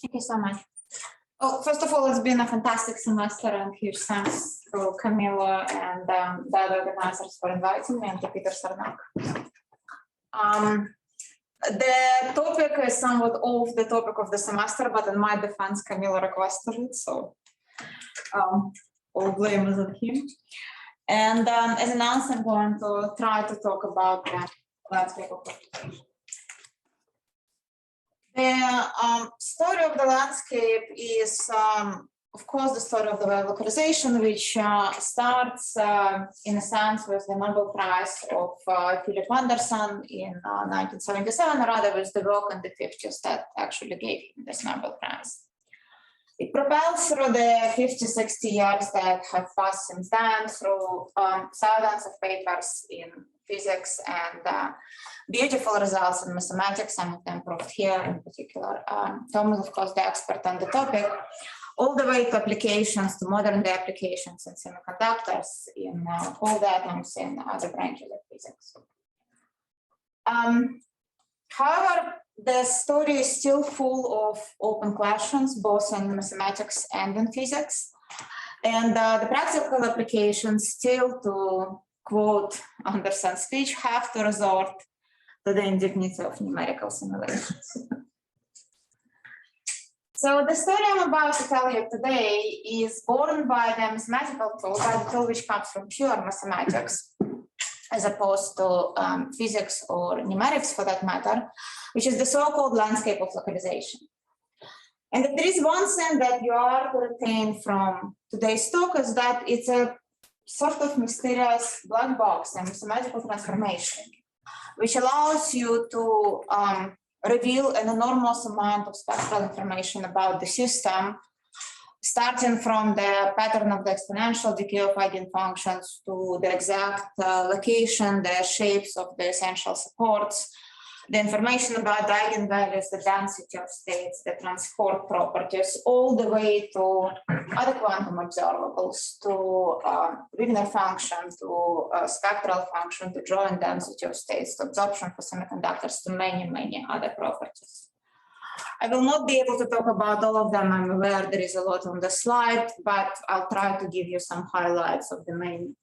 Thank you so much. Well, first of all, it's been a fantastic semester, and huge thanks to Camilla and the other organizers for inviting me, and to Peter Sarnak. The topic is somewhat off the topic of the semester, but in my defense, Camilla requested it, so all blame is on him. And as announced, I'm going to try to talk about the landscape of localization. The story of the landscape is, of course, the story of the localization, which starts in a sense with the Nobel Prize of Philip Anderson in 1977, or rather with the work in the 50s that actually gave him this Nobel Prize. It propels through the 50, 60 years that have passed since then, through thousands of papers in physics and beautiful results in mathematics, some of them proved here in particular. Tom is, of course, the expert on the topic, all the way to applications, to modern day applications in semiconductors, in cold atoms, in other branches of physics. However, the story is still full of open questions, both in mathematics and in physics. And the practical applications still, to quote Anderson's speech, have to resort to the indignity of numerical simulations. So the story I'm about to tell you today is born by the mathematical tool, by the tool which comes from pure mathematics, as opposed to physics or numerics for that matter, which is the so-called landscape of localization. And if there is one thing that you are to retain from today's talk, is that it's a sort of mysterious black box, a mathematical transformation, which allows you to reveal an enormous amount of spectral information about the system, starting from the pattern of the exponential decay of eigenfunctions to the exact location, the shapes of the essential supports, the information about the eigenvalues, the density of states, the transport properties, all the way to other quantum observables, to Wigner function, to spectral function, to drawing density of states, to absorption for semiconductors, to many, many other properties. I will not be able to talk about all of them. I'm aware there is a lot on the slide, but I'll try to give you some highlights of the main,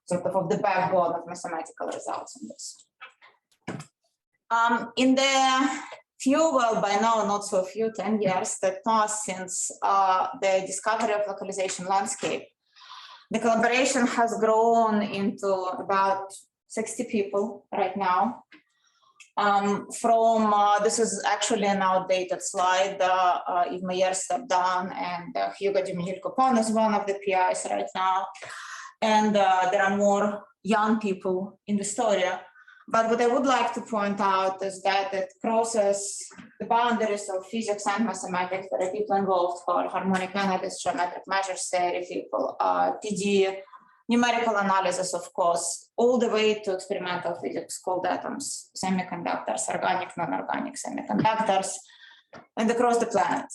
sort of the backbone of mathematical results in this. In the few, well, by now not so few, 10 years that passed since the discovery of localization landscape, the collaboration has grown into about 60 people right now. This is actually an outdated slide. Yves Meyer stepped down, and Hugo Duminil-Copon is one of the PIs right now. And there are more young people in the story. But what I would like to point out is that it crosses the boundaries of physics and mathematics. There are people involved for harmonic analysis, geometric measures theory, people, TD, numerical analysis, of course, all the way to experimental physics, cold atoms, semiconductors, organic, non-organic semiconductors, and across the planet: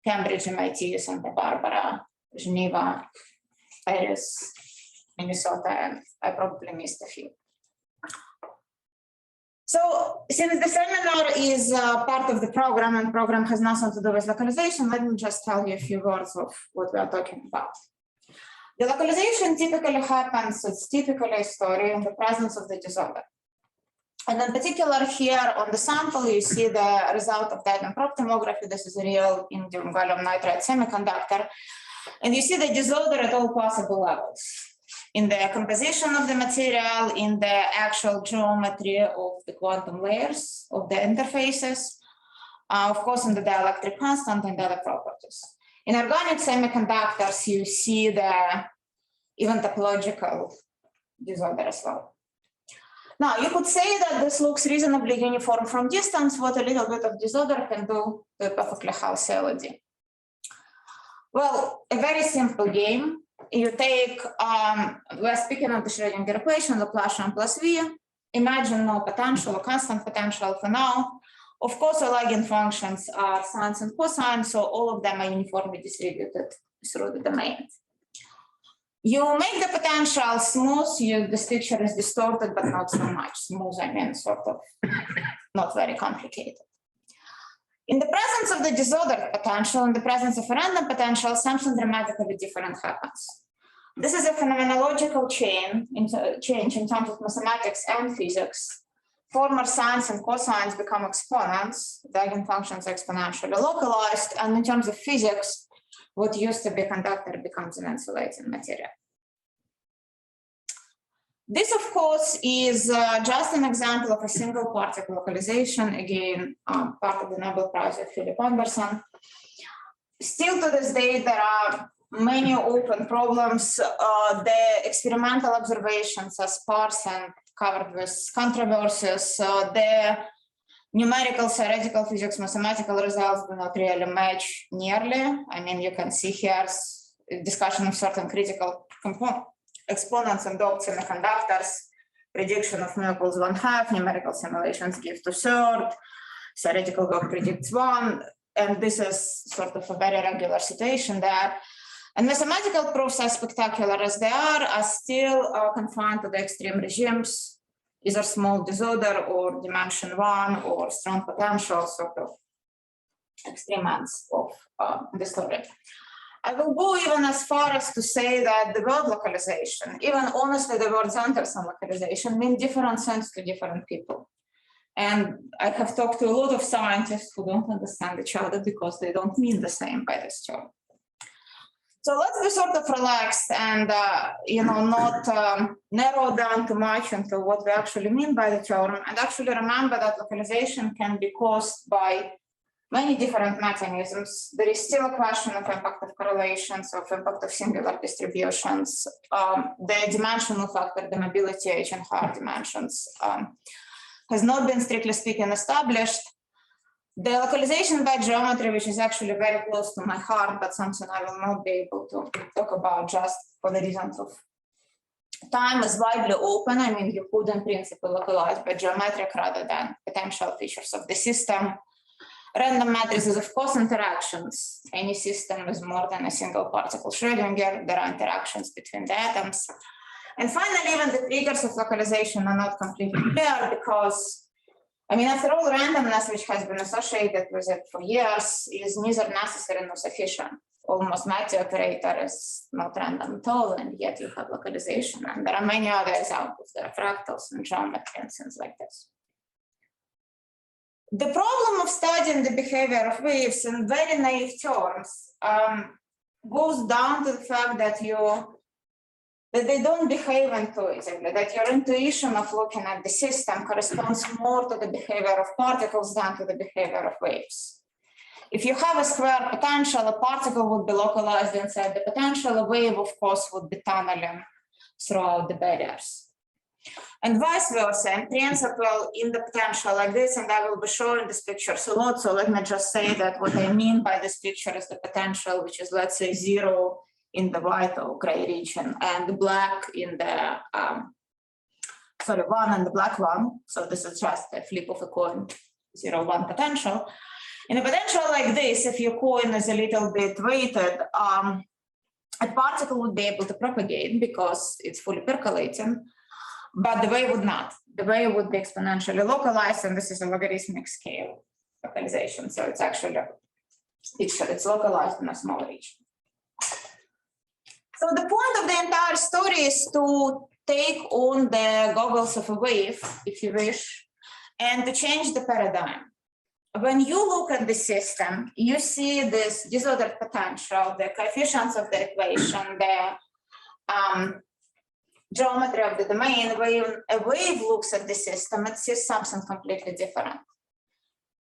Cambridge, MIT, Santa Barbara, Geneva, Paris, Minnesota, and I probably missed a few. So since the seminar is part of the program and program has nothing to do with localization, let me just tell you a few words of what we are talking about. The localization typically happens, it's typically a story in the presence of the disorder. And in particular here on the sample, you see the result of diagonal probe tomography. This is a real indium gallium nitride semiconductor. And you see the disorder at all possible levels: in the composition of the material, in the actual geometry of the quantum layers of the interfaces, of course, in the dielectric constant and other properties. In organic semiconductors, you see the even topological disorder as well. Now, you could say that this looks reasonably uniform from distance. What a little bit of disorder can do to a perfectly healthy LED. Well, a very simple game. You take, we're speaking of the Schrödinger equation, Laplacian plus V. Imagine no potential or constant potential for now. Of course, all eigenfunctions are sines and cosines, so all of them are uniformly distributed through the domain. You make the potential smooth. This picture is distorted, but not so much. Smooth, I mean, sort of not very complicated. In the presence of of the disordered potential, in the presence of a random potential, something dramatically different happens. This is a phenomenological change in terms of mathematics and physics. Former sines and cosines become exponents, the eigenfunctions are exponentially localized, and in terms of physics, what used to be a conductor becomes an insulating material. This, of course, is just an example of a single particle localization, again, part of the Nobel Prize of Philip Anderson. Still to this day, there are many open problems. The experimental observations are sparse and covered with controversies. The numerical, theoretical physics, mathematical results do not really match nearly. I mean, you can see here a discussion of certain critical exponents and dots in the conductors, prediction of mu equals 1/2, numerical simulations give 2/3, theoretical work predicts 1, and this is sort of a very regular situation there. And mathematical proofs, as spectacular as they are still confined to the extreme regimes, either small disorder or dimension 1 or strong potential, sort of extreme ends of the story. I will go even as far as to say that the word localization, even honestly the words Anderson localization, mean different things to different people. And I have talked to a lot of scientists who don't understand each other because they don't mean the same by this term. So let's be sort of relaxed and not narrow down too much into what we actually mean by the term, and actually remember that localization can be caused by many different mechanisms. There is still a question of impact of correlations, of impact of singular distributions, the dimensional factor, the mobility H and higher dimensions has not been strictly speaking established. The localization by geometry, which is actually very close to my heart, but something I will not be able to talk about just for the reasons of time, is widely open. I mean, you could in principle localize by geometric rather than potential features of the system. Random matrices, of course, interactions. Any system is more than a single particle Schrödinger. There are interactions between the atoms. And finally, even the triggers of localization are not completely clear because, I mean, after all, randomness, which has been associated with it for years, is neither necessary nor sufficient. Almost mighty operator is not random at all, and yet you have localization. And there are many other examples. There are fractals and geometry and things like this. The problem of studying the behavior of waves in very naive terms goes down to the fact that they don't behave intuitively, that your intuition of looking at the system corresponds more to the behavior of particles than to the behavior of waves. If you have a square potential, a particle would be localized inside the potential, a wave, of course, would be tunneling throughout the barriers. And vice versa, in principle, in the potential like this, and I will be showing these pictures a lot, so let me just say that what I mean by this picture is the potential, which is, let's say, 0 in the white or gray region, and black in the, 1 and the black one. So this is just a flip of a coin, 0, 1 potential. In a potential like this, if your coin is a little bit weighted, a particle would be able to propagate because it's fully percolating, but the wave would not. The wave would be exponentially localized, and this is a logarithmic scale localization. So it's actually a picture, it's localized in a small region. So the point of the entire story is to take on the goggles of a wave, if you wish, and to change the paradigm. When you look at the system, you see this disordered potential, the coefficients of the equation, the geometry of the domain. When a wave looks at the system, it sees something completely different.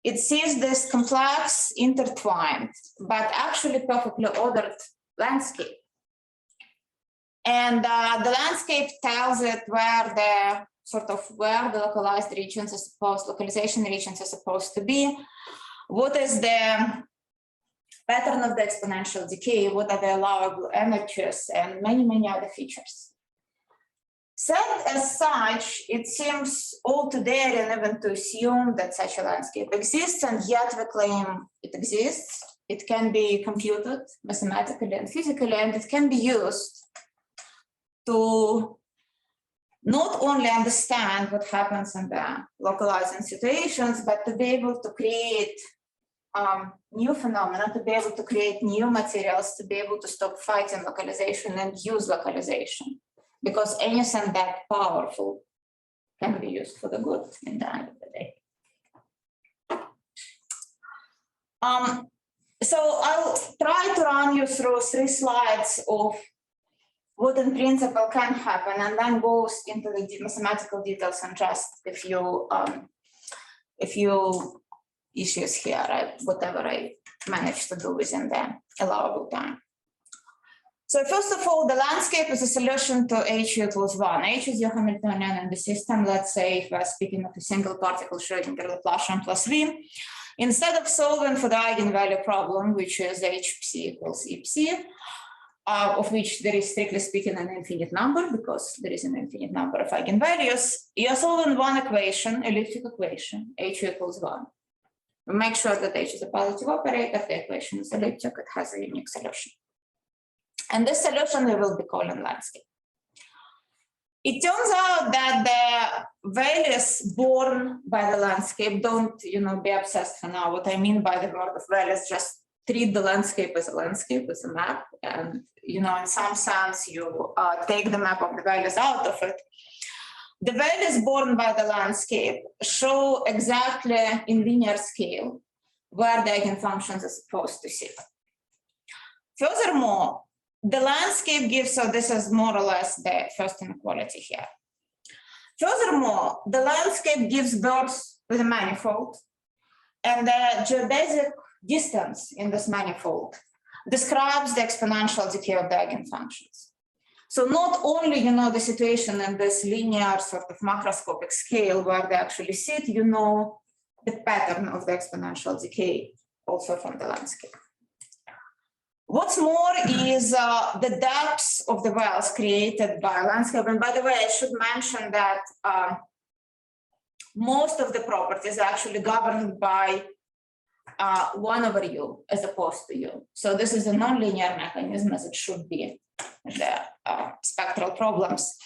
It sees this complex, intertwined, but actually perfectly ordered landscape. And the landscape tells it where the localized regions are supposed, localization regions are supposed to be. What is the pattern of the exponential decay? What are the allowable energies, and many, many other features. Set as such, it seems all too daring even to assume that such a landscape exists, and yet we claim it exists. It can be computed mathematically and physically, and it can be used to not only understand what happens in the localizing situations, but to be able to create new phenomena, to be able to create new materials, to be able to stop fighting localization and use localization. Because anything that powerful can be used for the good in the end of the day. So I'll try to run you through 3 slides of what in principle can happen, and then go into the mathematical details and just a few issues here, whatever I managed to do within the allowable time. So first of all, the landscape is a solution to H equals 1. H is your Hamiltonian in the system. Let's say if we're speaking of a single particle Schrödinger Laplacian plus V. Instead of solving for the eigenvalue problem, which is Hpc equals Epc, of which there is strictly speaking an infinite number, because there is an infinite number of eigenvalues, you're solving one equation, elliptic equation, H equals 1. Make sure that H is a positive operator. If the equation is elliptic, it has a unique solution. And this solution we will be calling landscape. It turns out that the values born by the landscape don't, be obsessed for now. What I mean by the word of values, just treat the landscape, as a map. And, in some sense, you take the map of the values out of it. The values born by the landscape show exactly in linear scale where the eigenfunctions are supposed to sit. Furthermore, the landscape gives, so this is more or less the first inequality here. Furthermore, the landscape gives birth to the manifold, and the geodesic distance in this manifold describes the exponential decay of the eigenfunctions. So not only, the situation in this linear sort of macroscopic scale where they actually sit, the pattern of the exponential decay also from the landscape. What's more is the depths of the wells created by landscape. And by the way, I should mention that most of the properties are actually governed by 1 over u as opposed to u. So this is a nonlinear mechanism, as it should be in the spectral problems.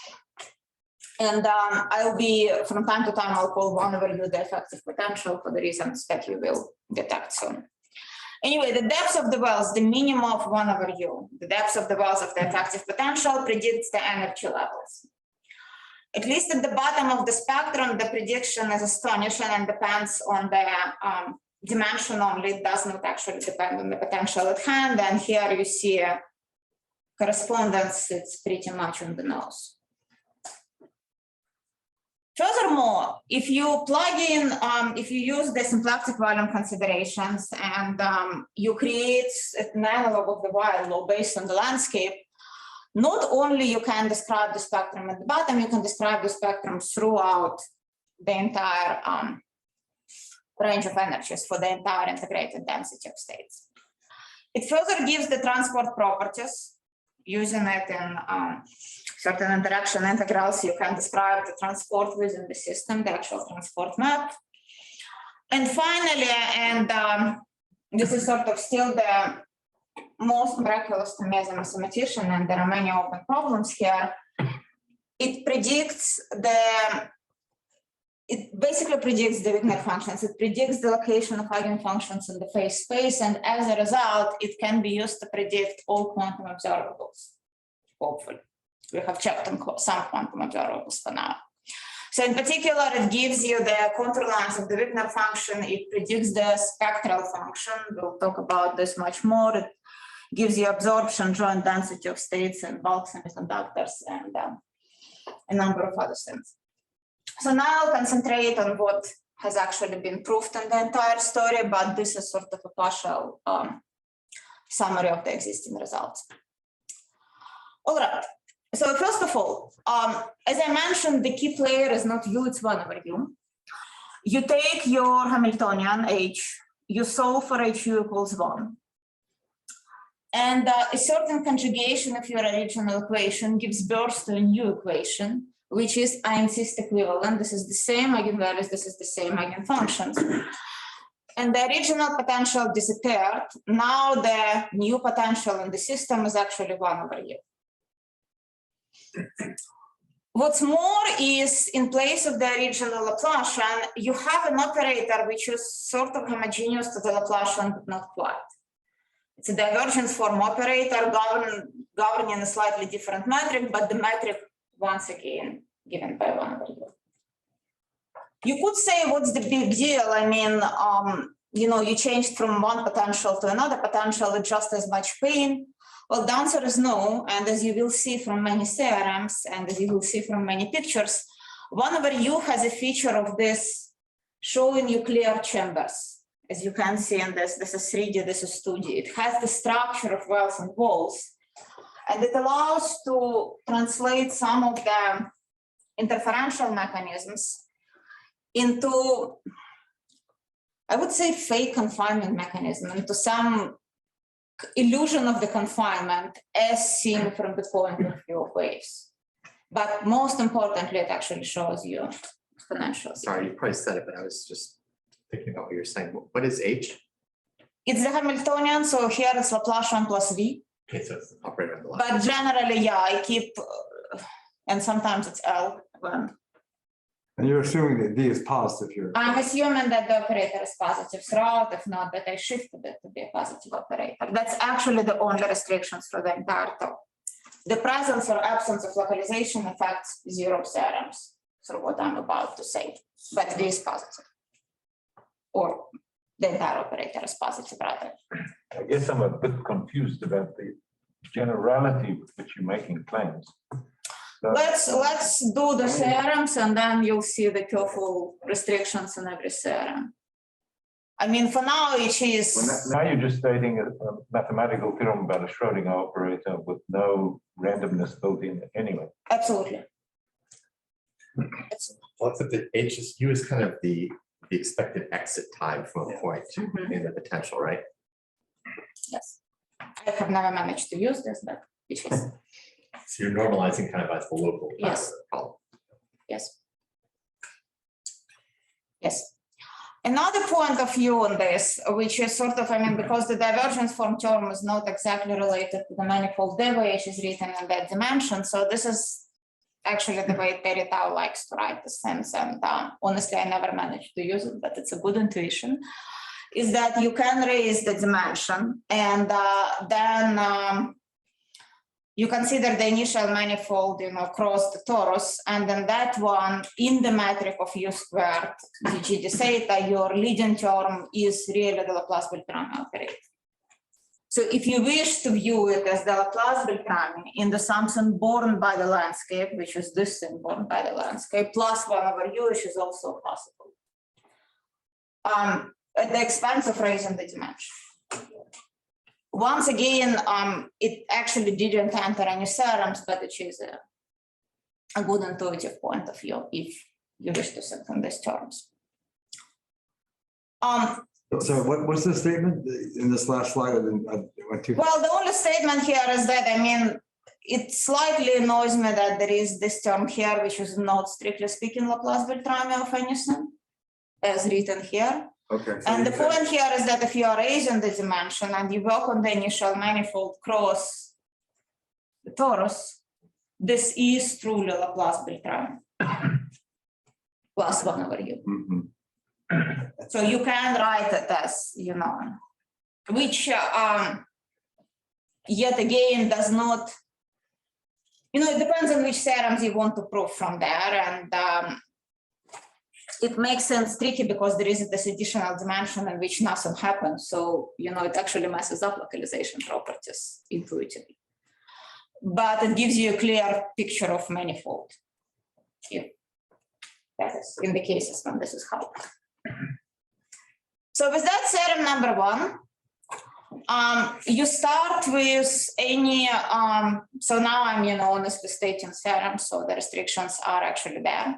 And I'll be, from time to time, I'll call 1 over u the effective potential for the reasons that you will detect soon. Anyway, the depth of the wells, the minimum of 1 over u, the depth of the wells of the effective potential predicts the energy levels. At least at the bottom of the spectrum, the prediction is astonishing and depends on the dimension only. It does not actually depend on the potential at hand. And here you see a correspondence, it's pretty much on the nose. Furthermore, if you plug in, if you use the symplectic volume considerations and you create an analog of the while law based on the landscape, not only you can describe the spectrum at the bottom, you can describe the spectrum throughout the entire range of energies for the entire integrated density of states. It further gives the transport properties. Using it in certain interaction integrals, you can describe the transport within the system, the actual transport map. And finally, and this is sort of still the most miraculous to me as a mathematician, and there are many open problems here, it predicts it basically predicts the Wigner functions. It predicts the location of eigenfunctions in the phase space, and as a result, it can be used to predict all quantum observables. Hopefully, we have checked on some quantum observables for now. So in particular, it gives you the contour lines of the Wigner function. It predicts the spectral function. We'll talk about this much more. It gives you absorption, joint density of states and bulk semiconductors, and a number of other things. So now I'll concentrate on what has actually been proved in the entire story, but this is sort of a partial summary of the existing results. All right, so first of all, as I mentioned, the key player is not u, it's 1 over u. You take your Hamiltonian H, you solve for HU equals 1. And a certain conjugation of your original equation gives birth to a new equation, which is, I insist, equivalent. This is the same eigenvalues, this is the same eigenfunctions. And the original potential disappeared. Now the new potential in the system is actually 1 over u. What's more is, in place of the original Laplacian, you have an operator which is sort of homogeneous to the Laplacian, but not quite. It's a divergence form operator governing a slightly different metric, but the metric, once again, given by 1/u. You could say, what's the big deal? I mean, you changed from one potential to another potential, it's just as much pain. Well, the answer is no, and as you will see from many theorems, and as you will see from many pictures, 1/u has a feature of this showing you clear chambers. As you can see in this is 3D, this is 2D. It has the structure of wells and walls, and it allows to translate some of the interferential mechanisms into, I would say, fake confinement mechanism, into some illusion of the confinement as seen from the point of view of waves. But most importantly, it actually shows you exponentials. Sorry, you probably said it, but I was just thinking about what you're saying. What is H? It's the Hamiltonian, so here it's Laplacian plus V. Okay, so it's the operator on the left. But generally, yeah, I keep, and sometimes it's L. And you're assuming that D is positive here. I'm assuming that the operator is positive throughout, if not that I shifted it to be a positive operator. That's actually the only restrictions for the entire talk. The presence or absence of localization affects zero theorems through what I'm about to say, but D is positive. Or the entire operator is positive, rather. I guess I'm a bit confused about the generality with which you're making claims. Let's do the theorems, and then you'll see the careful restrictions in every theorem. I mean, for now, it is. Now you're just stating a mathematical theorem about a Schrodinger operator with no randomness built in anyway. Absolutely. Well, except that U is kind of the expected exit time from a point in the potential, right? Yes. I have never managed to use this, but it is. So you're normalizing kind of as the local problem. Yes. Yes. Another point of view on this, which is sort of, I mean, because the divergence form term is not exactly related to the manifold D, which is written in that dimension. So this is actually the way Terry Tao likes to write these things. And honestly, I never managed to use it, but it's a good intuition, is that you can raise the dimension and then you consider the initial manifold, across the torus, and then that one in the metric of U squared dg d theta, your leading term is really the Laplace-Beltrami operator. So if you wish to view it as the Laplace-Beltrami in the something born by the landscape, which is this thing born by the landscape, plus 1/u, which is also possible, at the expense of raising the dimension. Once again, it actually didn't enter any theorems, but it is a good intuitive point of view if you wish to think in these terms. So what's the statement in this last slide? Well, the only statement here is that, I mean, it slightly annoys me that there is this term here, which is not strictly speaking Laplace-Beltrami of anything, as written here. Okay. So And the point here is that if you are raising the dimension and you work on the initial manifold cross the torus, this is truly Laplace-Beltrami plus 1/u. So you can write it as, which yet again does not, it depends on which theorems you want to prove from there. And it makes sense tricky because there is this additional dimension in which nothing happens. So, it actually messes up localization properties intuitively. But it gives you a clear picture of manifold. Here. That is in the cases when this is how. So with that theorem number 1, you start with any, so now I'm, honestly stating theorem, so the restrictions are actually there.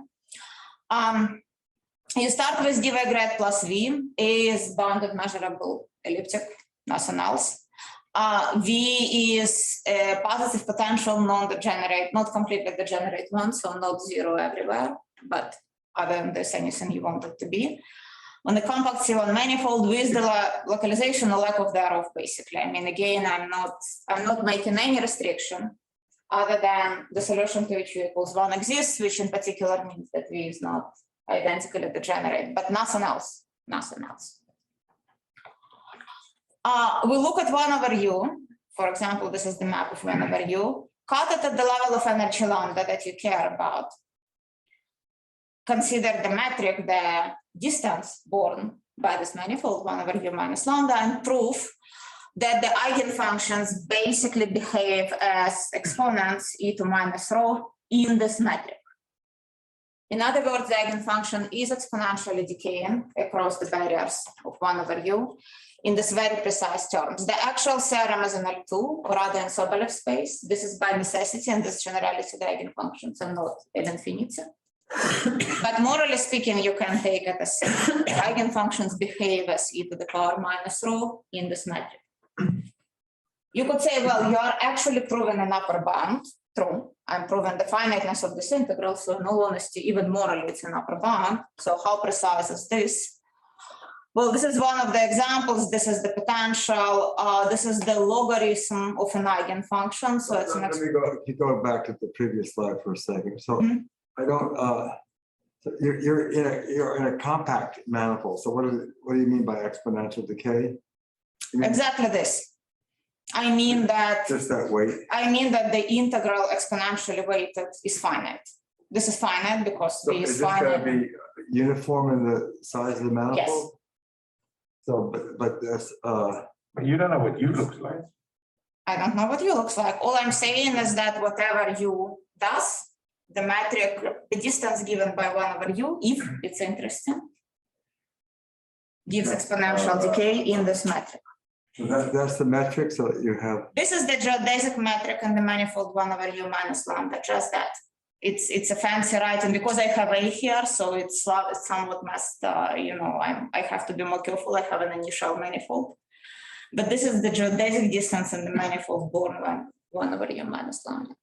You start with d y grad plus v. A is bounded measurable elliptic, nothing else. V is a positive potential, non-degenerate, not completely degenerate one, so not 0 everywhere, but other than this, anything you want it to be. On the compact C1 manifold with the localization, a lack of thereof, basically. I mean, again, I'm not making any restriction. other than the solution to which u equals 1 exists, which in particular means that v is not identically degenerate, but nothing else, nothing else. We look at 1 over u. For example, this is the map of 1 over u. Cut it at the level of energy lambda that you care about. Consider the metric, the distance borne by this manifold 1 over u minus lambda, and prove that the eigenfunctions basically behave as exponents e to minus rho in this metric. In other words, the eigenfunction is exponentially decaying across the barriers of 1 over u in this very precise terms. The actual theorem is in L2, or rather in Sobolev space. This is by necessity, and this generality the eigenfunctions are not at infinity. But morally speaking, you can take it as eigenfunctions behave as e to the power minus rho in this metric. You could say, well, you are actually proving an upper bound. True, I'm proving the finiteness of this integral, so in all honesty, even morally, it's an upper bound. So how precise is this? Well, this is one of the examples. This is the potential. This is the logarithm of an eigenfunction. So it's Let me go back to the previous slide for a second. So I don't. So you're in a compact manifold. So what do you mean by exponential decay? Exactly this. I mean that. Just that weight. I mean that the integral exponentially weighted is finite. This is finite because So V is is this finite. going to be uniform in the size of the manifold? Yes. So, but this. But you don't know what u looks like. I don't know what U looks like. All I'm saying is that whatever U does, the metric, the distance given by 1 over U, if it's interesting, gives exponential decay in this metric. So that's the metric. So you have. This is the geodesic metric in the manifold 1 over U minus lambda, just that. It's a fancy writing because I have A here, so it's somewhat messed, I have to be more careful. I have an initial manifold. But this is the geodesic distance in the manifold born 1 over U minus lambda.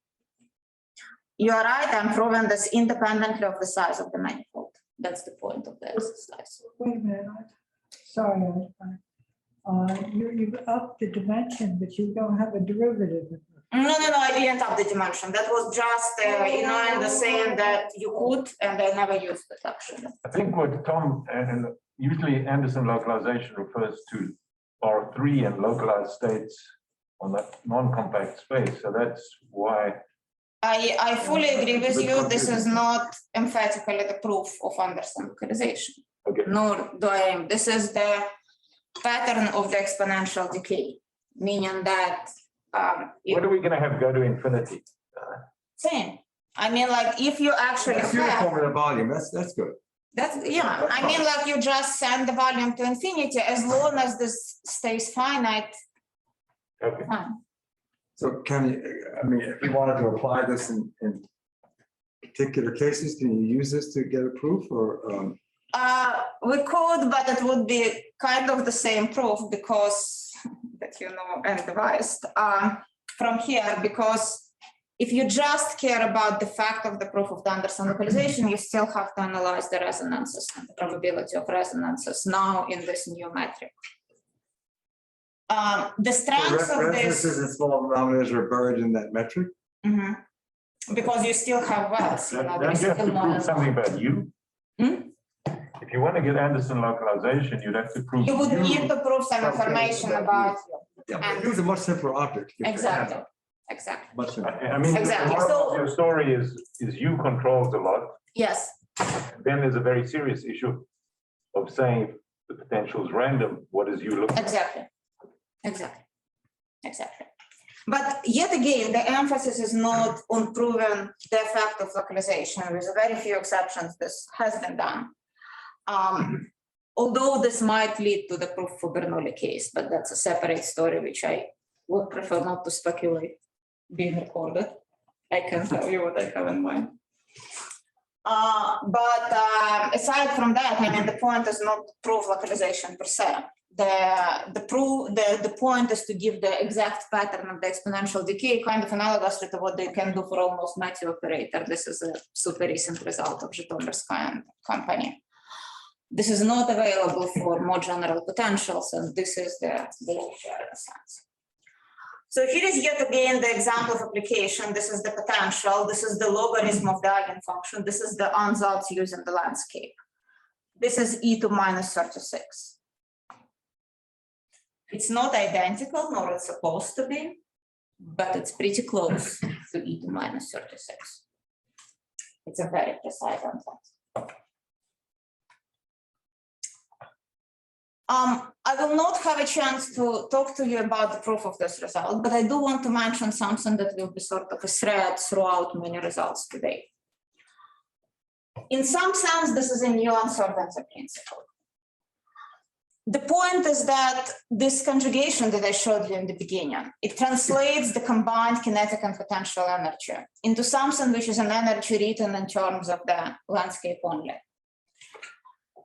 You are right, I'm proving this independently of the size of the manifold. That's the point of the exercise. Wait a minute, sorry, you've upped the dimension, but you don't have a derivative. No, I didn't up the dimension. That was just, in the saying that you could, and I never used it actually. I think what Tom, and usually Anderson localization refers to R3 and localized states on that non-compact space. So that's why. I fully agree with you. This is not emphatically the proof of Anderson localization. Okay. Nor do I aim. This is the pattern of the exponential decay, meaning that What are we going to have go to infinity? same. I mean, like if you actually That's have, uniform in the volume. That's good. that's yeah. I mean, like you just send the volume to infinity as long as this stays finite. Okay. Fine. So can you, I mean, if you wanted to apply this in particular cases, can you use this to get a proof or? We could, but it would be kind of the same proof because that and devised from here, because if you just care about the fact of the proof of the Anderson localization, you still have to analyze the resonances and the probability of resonances now in this new metric. The strength of this and small denominators are buried in that metric. Because you still have wells. Don't you have to prove something about you? If you want to get Anderson localization, you'd have to prove. You would need to prove some information about you. Yeah, but it was a much simpler object. Exactly. Much simpler. I mean, Exactly. the moral of your story is you controls a lot. Yes. Then there's a very serious issue of saying if the potential is random, what does you look like? Exactly. But yet again, the emphasis is not on proving the effect of localization. With very few exceptions, this has been done. Although this might lead to the proof for Bernoulli case, but that's a separate story, which I would prefer not to speculate being recorded. I can tell you what I have in mind. But aside from that, I mean, the point is not to prove localization per se. The point is to give the exact pattern of the exponential decay, kind of analogously to what they can do for almost Matthew operator. This is a super recent result of Zhytomyrsky and company. This is not available for more general potentials, and this is the sense. So here is yet again the example of application. This is the potential. This is the logarithm of the eigenfunction. This is the ansatz used in the landscape. This is e to minus 36. It's not identical, nor it's supposed to be, but it's pretty close to e to minus 36. It's a very precise ansatz. I will not have a chance to talk to you about the proof of this result, but I do want to mention something that will be sort of a thread throughout many results today. In some sense, this is a new uncertainty principle. The point is that this conjugation that I showed you in the beginning, it translates the combined kinetic and potential energy into something which is an energy written in terms of the landscape only.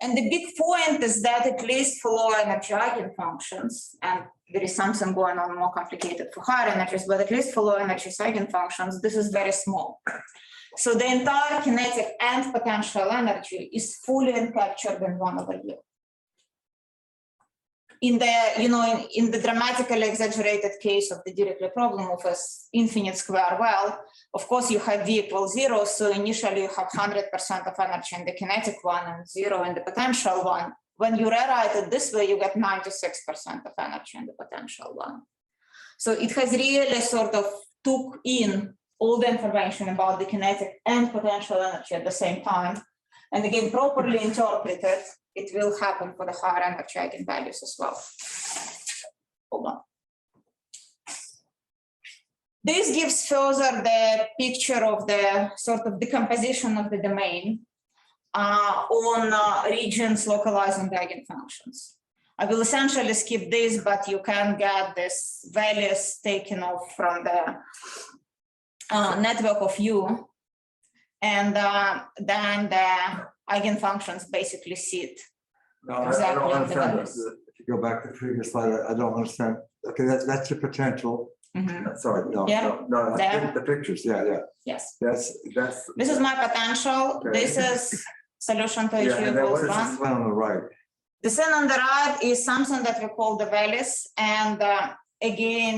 And the big point is that at least for low energy eigenfunctions, and there is something going on more complicated for higher energies, but at least for low energy eigenfunctions, this is very small. So the entire kinetic and potential energy is fully encaptured in 1/u. In the, in the dramatically exaggerated case of the Dirichlet problem of an infinite square well, of course you have v equals 0, so initially you have 100% of energy in the kinetic one and 0 in the potential one. When you rewrite it this way, you get 96% of energy in the potential one. So it has really sort of took in all the information about the kinetic and potential energy at the same time. And again, properly interpreted, it will happen for the higher energy eigenvalues as well. Hold on. This gives further the picture of the sort of decomposition of the domain on regions localizing the eigenfunctions. I will essentially skip this, but you can get this values taken off from the network of U, and then the eigenfunctions basically sit. No, I Exactly, don't understand. the values. If you go back to the previous slide, I don't understand. Okay, that's your potential. Sorry, no, Yeah. no, There. the pictures, yeah. Yes. That's. This is my potential. Okay. This is solution to Yeah, issue and then what equals is this 1. one on the right? The thing on the right is something that we call the values. And again,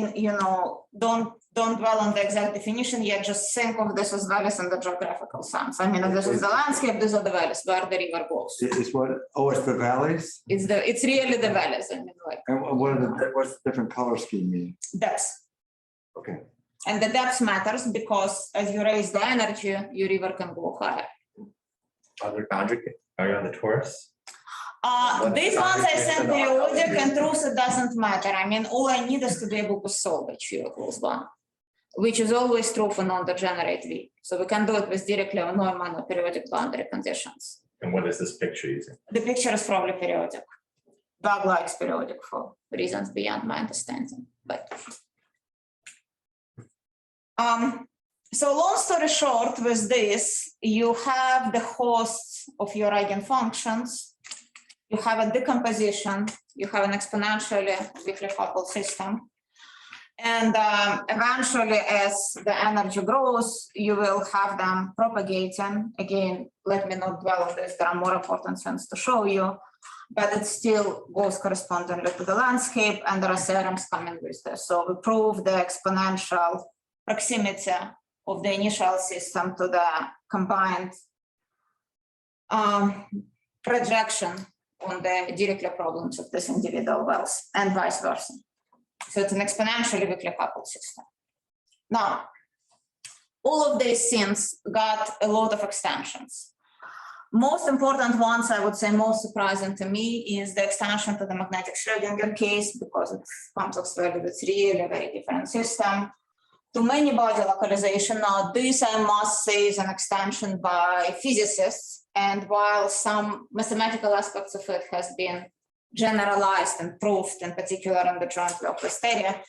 don't dwell on the exact definition yet. Just think of this as values in the geographical sense. I mean, if this is the landscape, these are the values where the river goes. It's what? Oh, it's the valleys. It's really the values. I mean, like And what's the different color scheme mean? depths. Okay. And the depth matters because as you raise the energy, your river can go higher. Other boundary, are you on the torus? These ones I sent periodic, and truth it doesn't matter. I mean, all I need is to be able to solve it Q equals 1, which is always true for non-degenerate V. So we can do it with directly or Neumann or periodic boundary conditions. And what is this picture using? The picture is probably periodic. Doug likes periodic for reasons beyond my understanding. But so long story short, with this, you have the hosts of your eigenfunctions. You have a decomposition, you have an exponentially weakly coupled system. And eventually, as the energy grows, you will have them propagating. Again, let me not dwell on this, there are more important things to show you, but it still goes correspondingly to the landscape, and there are theorems coming with this. So we prove the exponential proximity of the initial system to the combined projection on the Dirichlet problems of these individual wells and vice versa. So it's an exponentially weakly coupled system. Now, all of these things got a lot of extensions. Most important ones, I would say most surprising to me, is the extension to the magnetic Schrödinger case, because it's complex value, it's really a very different system. To many body localization. Now, this I must say is an extension by physicists. And while some mathematical aspects of it has been generalized and proved, in particular in the joint Localized area,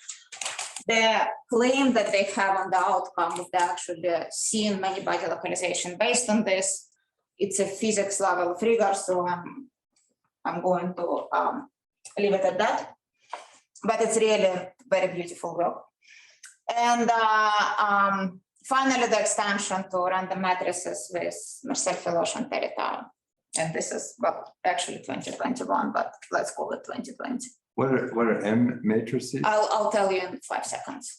the claim that they have on the outcome of the actually seeing many body localization based on this, it's a physics level of rigor, so I'm going to leave it at that. But it's really very beautiful work. And finally, the extension to random matrices with Marcel Filoche and Terry Tao. And this is, well, actually 2021, but let's call it 2020. What are M matrices? I'll tell you in 5 seconds.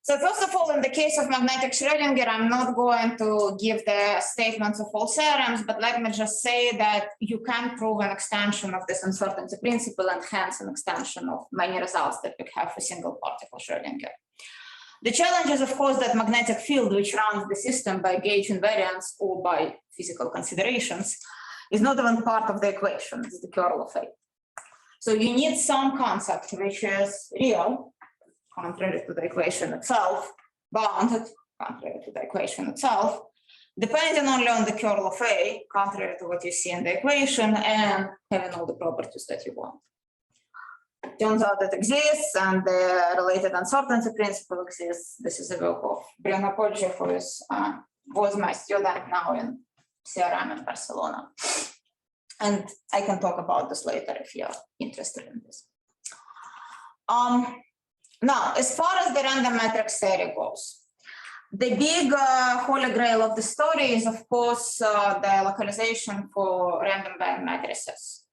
So first of all, in the case of magnetic Schrödinger, I'm not going to give the statements of all theorems, but let me just say that you can prove an extension of this uncertainty principle and hence an extension of many results that we have for single particle Schrödinger. The challenge is, of course, that magnetic field, which runs the system by gauge invariance or by physical considerations, is not even part of the equation. It's the curl of A. So you need some concept which is real, contrary to the equation itself, bounded, contrary to the equation itself, depending only on the curl of A, contrary to what you see in the equation, and having all the properties that you want. Turns out it exists, and the related uncertainty principle exists. This is a work of Bruno Poggi, who was my student now in CRM in Barcelona. And I can talk about this later if you're interested in this. Now, as far as the random matrix theory goes, the big holy grail of the story is, of course, the localization for random band matrices.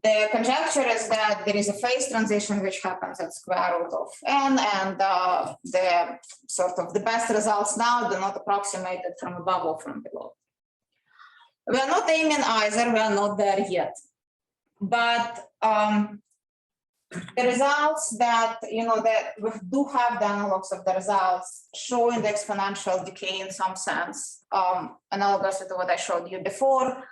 The conjecture is that there is a phase transition which happens at square root of n, and the sort of the best results now do not approximate it from above or from below. We are not aiming either, we are not there yet. But the results that, that we do have the analogs of the results showing the exponential decay in some sense, analogous to what I showed you before,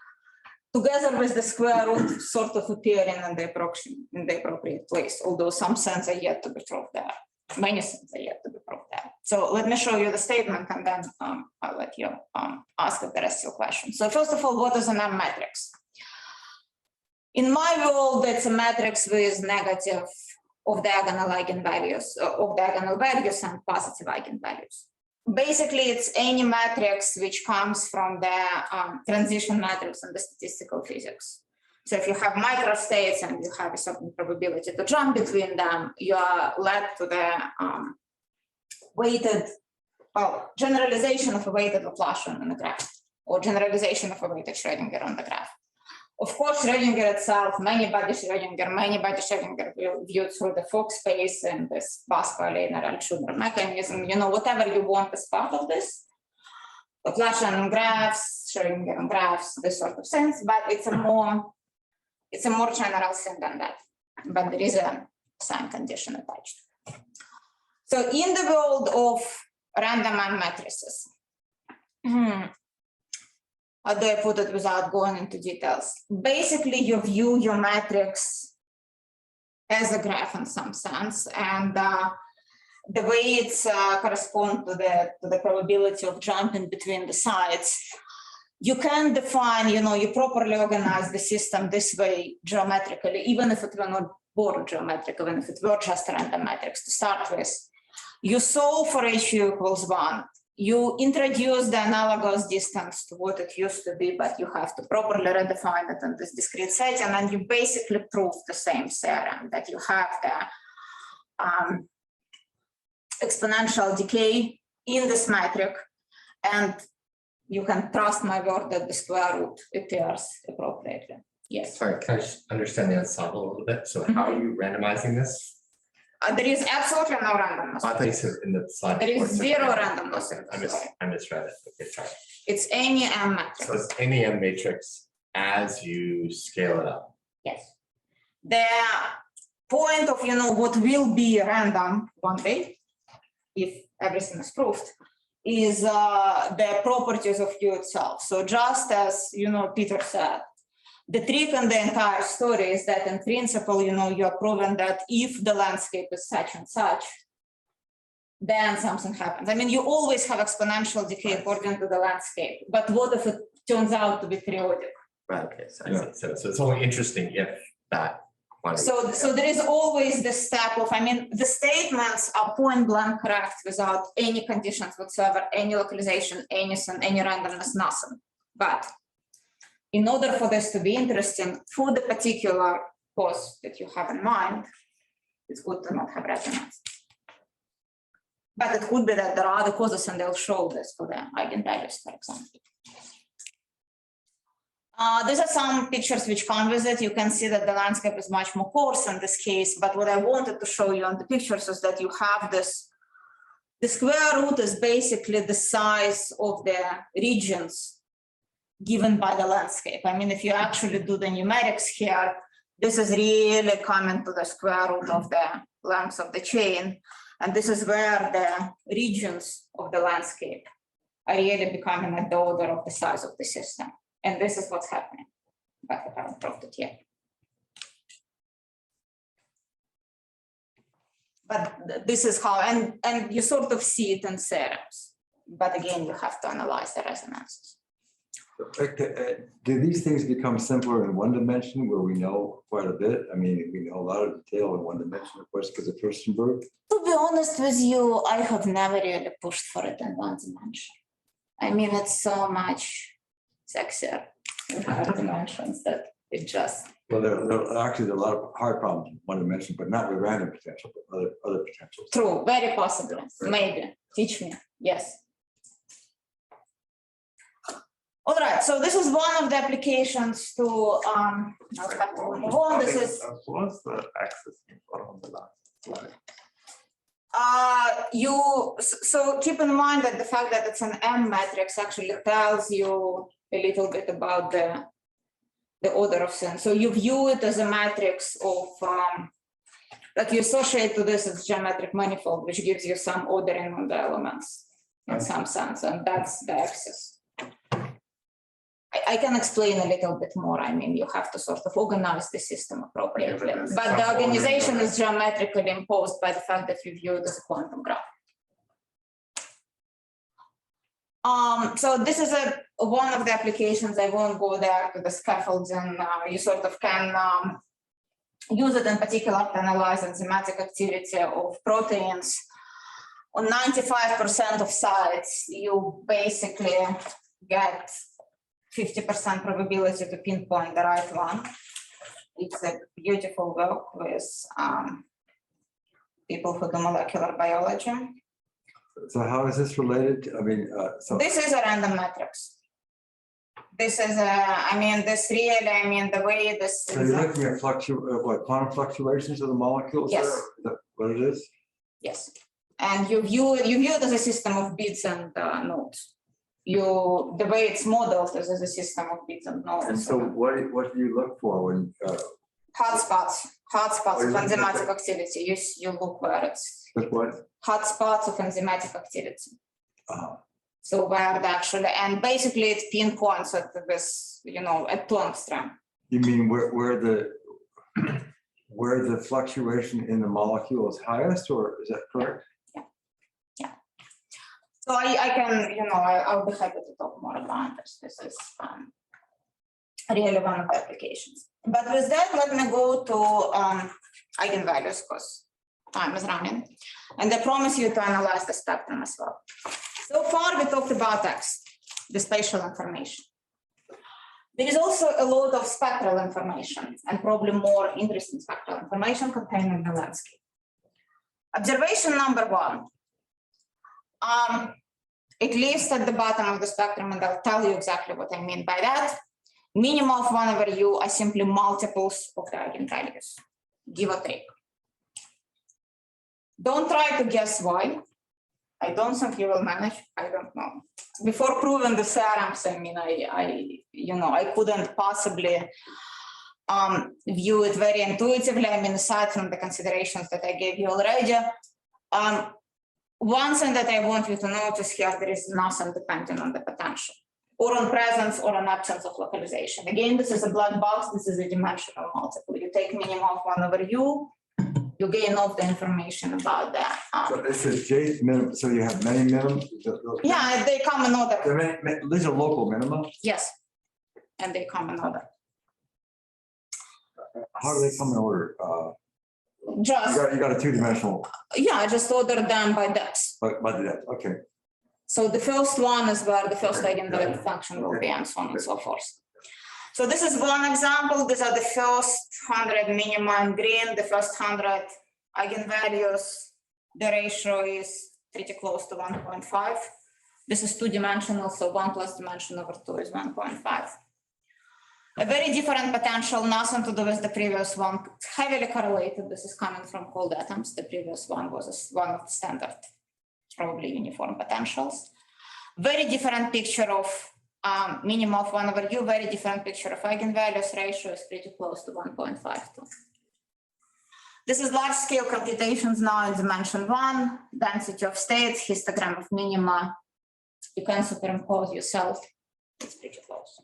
together with the square root sort of appearing in the appropriate place, although some sense are yet to be proved there. Many things are yet to be proved there. So let me show you the statement, and then I'll let you ask the rest of your questions. So first of all, what is an M matrix? In my world, it's a matrix with negative of diagonal eigenvalues, of diagonal values and positive eigenvalues. Basically, it's any matrix which comes from the transition matrix in the statistical physics. So if you have microstates and you have a certain probability to jump between them, you are led to the generalization of a weighted Laplacian on the graph, or generalization of a weighted Schrödinger on the graph. Of course, Schrödinger itself, many-body Schrödinger viewed through the Fock space and this Pascal-Leiner-Altshuler mechanism, whatever you want as part of this. Laplacian on graphs, Schrödinger on graphs, this sort of sense, but it's a more general thing than that. But there is a sign condition attached. So in the world of random M matrices, how do I put it without going into details? Basically, you view your matrix as a graph in some sense, and the way it's corresponds to the probability of jumping between the sides. You can define, you properly organize the system this way geometrically, even if it were not born geometric, even if it were just a random matrix to start with. You solve for HU equals 1. You introduce the analogous distance to what it used to be, but you have to properly redefine it in this discrete setting, and you basically prove the same theorem, that you have the exponential decay in this metric, and you can trust my word that the square root appears appropriately. Yes. Sorry, can I just understand the ensemble a little bit? So how are you randomizing this? There is absolutely no randomness. I think it's in the slide. There is before, so zero randomness. I misread it. Okay, sorry. It's any M matrix. So it's any M matrix as you scale it up. Yes. The point of what will be random one day, if everything is proved, is the properties of U itself. So just as Peter said, the trick in the entire story is that in principle, you are proven that if the landscape is such and such, then something happens. I mean, you always have exponential decay according to the landscape, but what if it turns out to be periodic? Right, okay, so it's only interesting if that quantity. So there is always the step of, the statements are point blank correct without any conditions whatsoever, any localization, anything, any randomness, nothing. But in order for this to be interesting for the particular cause that you have in mind, it's good to not have resonance. But it could be that there are other causes, and they'll show this for the eigenvalues, for example. These are some pictures which come with it. You can see that the landscape is much more coarse in this case, but what I wanted to show you on the pictures is that you have this, the square root is basically the size of the regions given by the landscape. I mean, if you actually do the numerics here, this is really coming to the square root of the length of the chain. And this is where the regions of the landscape are really becoming at the order of the size of the system. And this is what's happening, but I haven't proved it yet. But this is how, and you sort of see it in theorems. But again, you have to analyze the resonances. Do these things become simpler in one dimension where we know quite a bit? I mean, we know a lot of detail in one dimension, of course, because of Furstenberg. To be honest with you, I have never really pushed for it in one dimension. I mean, it's so much sexier in higher dimensions that it just. Well, there are a lot of hard problems in one dimension, but not with random potential, but other potentials. True, very possibly, maybe. Teach me, yes. All right, so this is one of the applications to, I'll have to move on. This is. What's the axis on the last slide? So keep in mind that the fact that it's an M matrix actually tells you a little bit about the order of things. So you view it as a matrix of, like you associate to this as geometric manifold, which gives you some ordering on the elements in some sense, and that's the axis. I can explain a little bit more. I mean, you have to sort of organize the system appropriately, but the organization is geometrically imposed by the fact that you view it as a quantum graph. So this is one of the applications. I won't go there to the scaffolding. You sort of can use it in particular to analyze enzymatic activity of proteins. On 95% of sites, you basically get 50% probability to pinpoint the right one. It's a beautiful work with people who do molecular biology. So how is this related? I mean, so This is a random matrix. This is I mean, this really, I mean, the way this so is. you're looking at quantum fluctuations of the molecules? Yes. There? Is that what it is? Yes. And you view it as a system of bits and nodes. The way it's modeled is as a system of bits and nodes. And so what do you look for when Hotspots Oh, of you're looking at enzymatic activity. You look where it's with what? hotspots of enzymatic activity. So where the actually, and basically it pinpoints at this, at Planck strength. You mean where the fluctuation in the molecule is highest, or is that correct? Yeah. So I can, I'll be happy to talk more about this. This is really one of the applications. But with that, let me go to eigenvalues because time is running. And I promise you to analyze the spectrum as well. So far, we talked about X, the spatial information. There is also a lot of spectral information and probably more interesting spectral information contained in the landscape. Observation number one. It lives at the bottom of the spectrum, and I'll tell you exactly what I mean by that. Minima of 1 over u are simply multiples of the eigenvalues, give or take. Don't try to guess why. I don't think you will manage. I don't know. Before proving the theorems, I mean, I couldn't possibly view it very intuitively. I mean, aside from the considerations that I gave you already. One thing that I want you to notice here, there is nothing depending on the potential, or on presence or on absence of localization. Again, this is a black box. This is a dimensional multiple. You take minimum of 1 over u. You gain all the information about that. So it's a J minimum. So you have many minimums. Yeah, they come in order. These are local minima. Yes, and they come in order. How do they come in order? Just You got a two-dimensional. yeah, I just ordered them by depth. By the depth. Okay. So the first one is where the first eigenvalue function will be, and so on and so forth. So this is one example. These are the first 100 minima in green, the first 100 eigenvalues. The ratio is pretty close to 1.5. This is two-dimensional, so 1 plus dimension over 2 is 1.5. A very different potential, nothing to do with the previous one. It's heavily correlated. This is coming from cold atoms. The previous one was one of the standard, probably uniform potentials. Very different picture of minimum of 1 over u, very different picture of eigenvalues. Ratio is pretty close to 1.52. This is large scale computations now in dimension 1, density of states, histogram of minima. You can superimpose yourself. It's pretty close.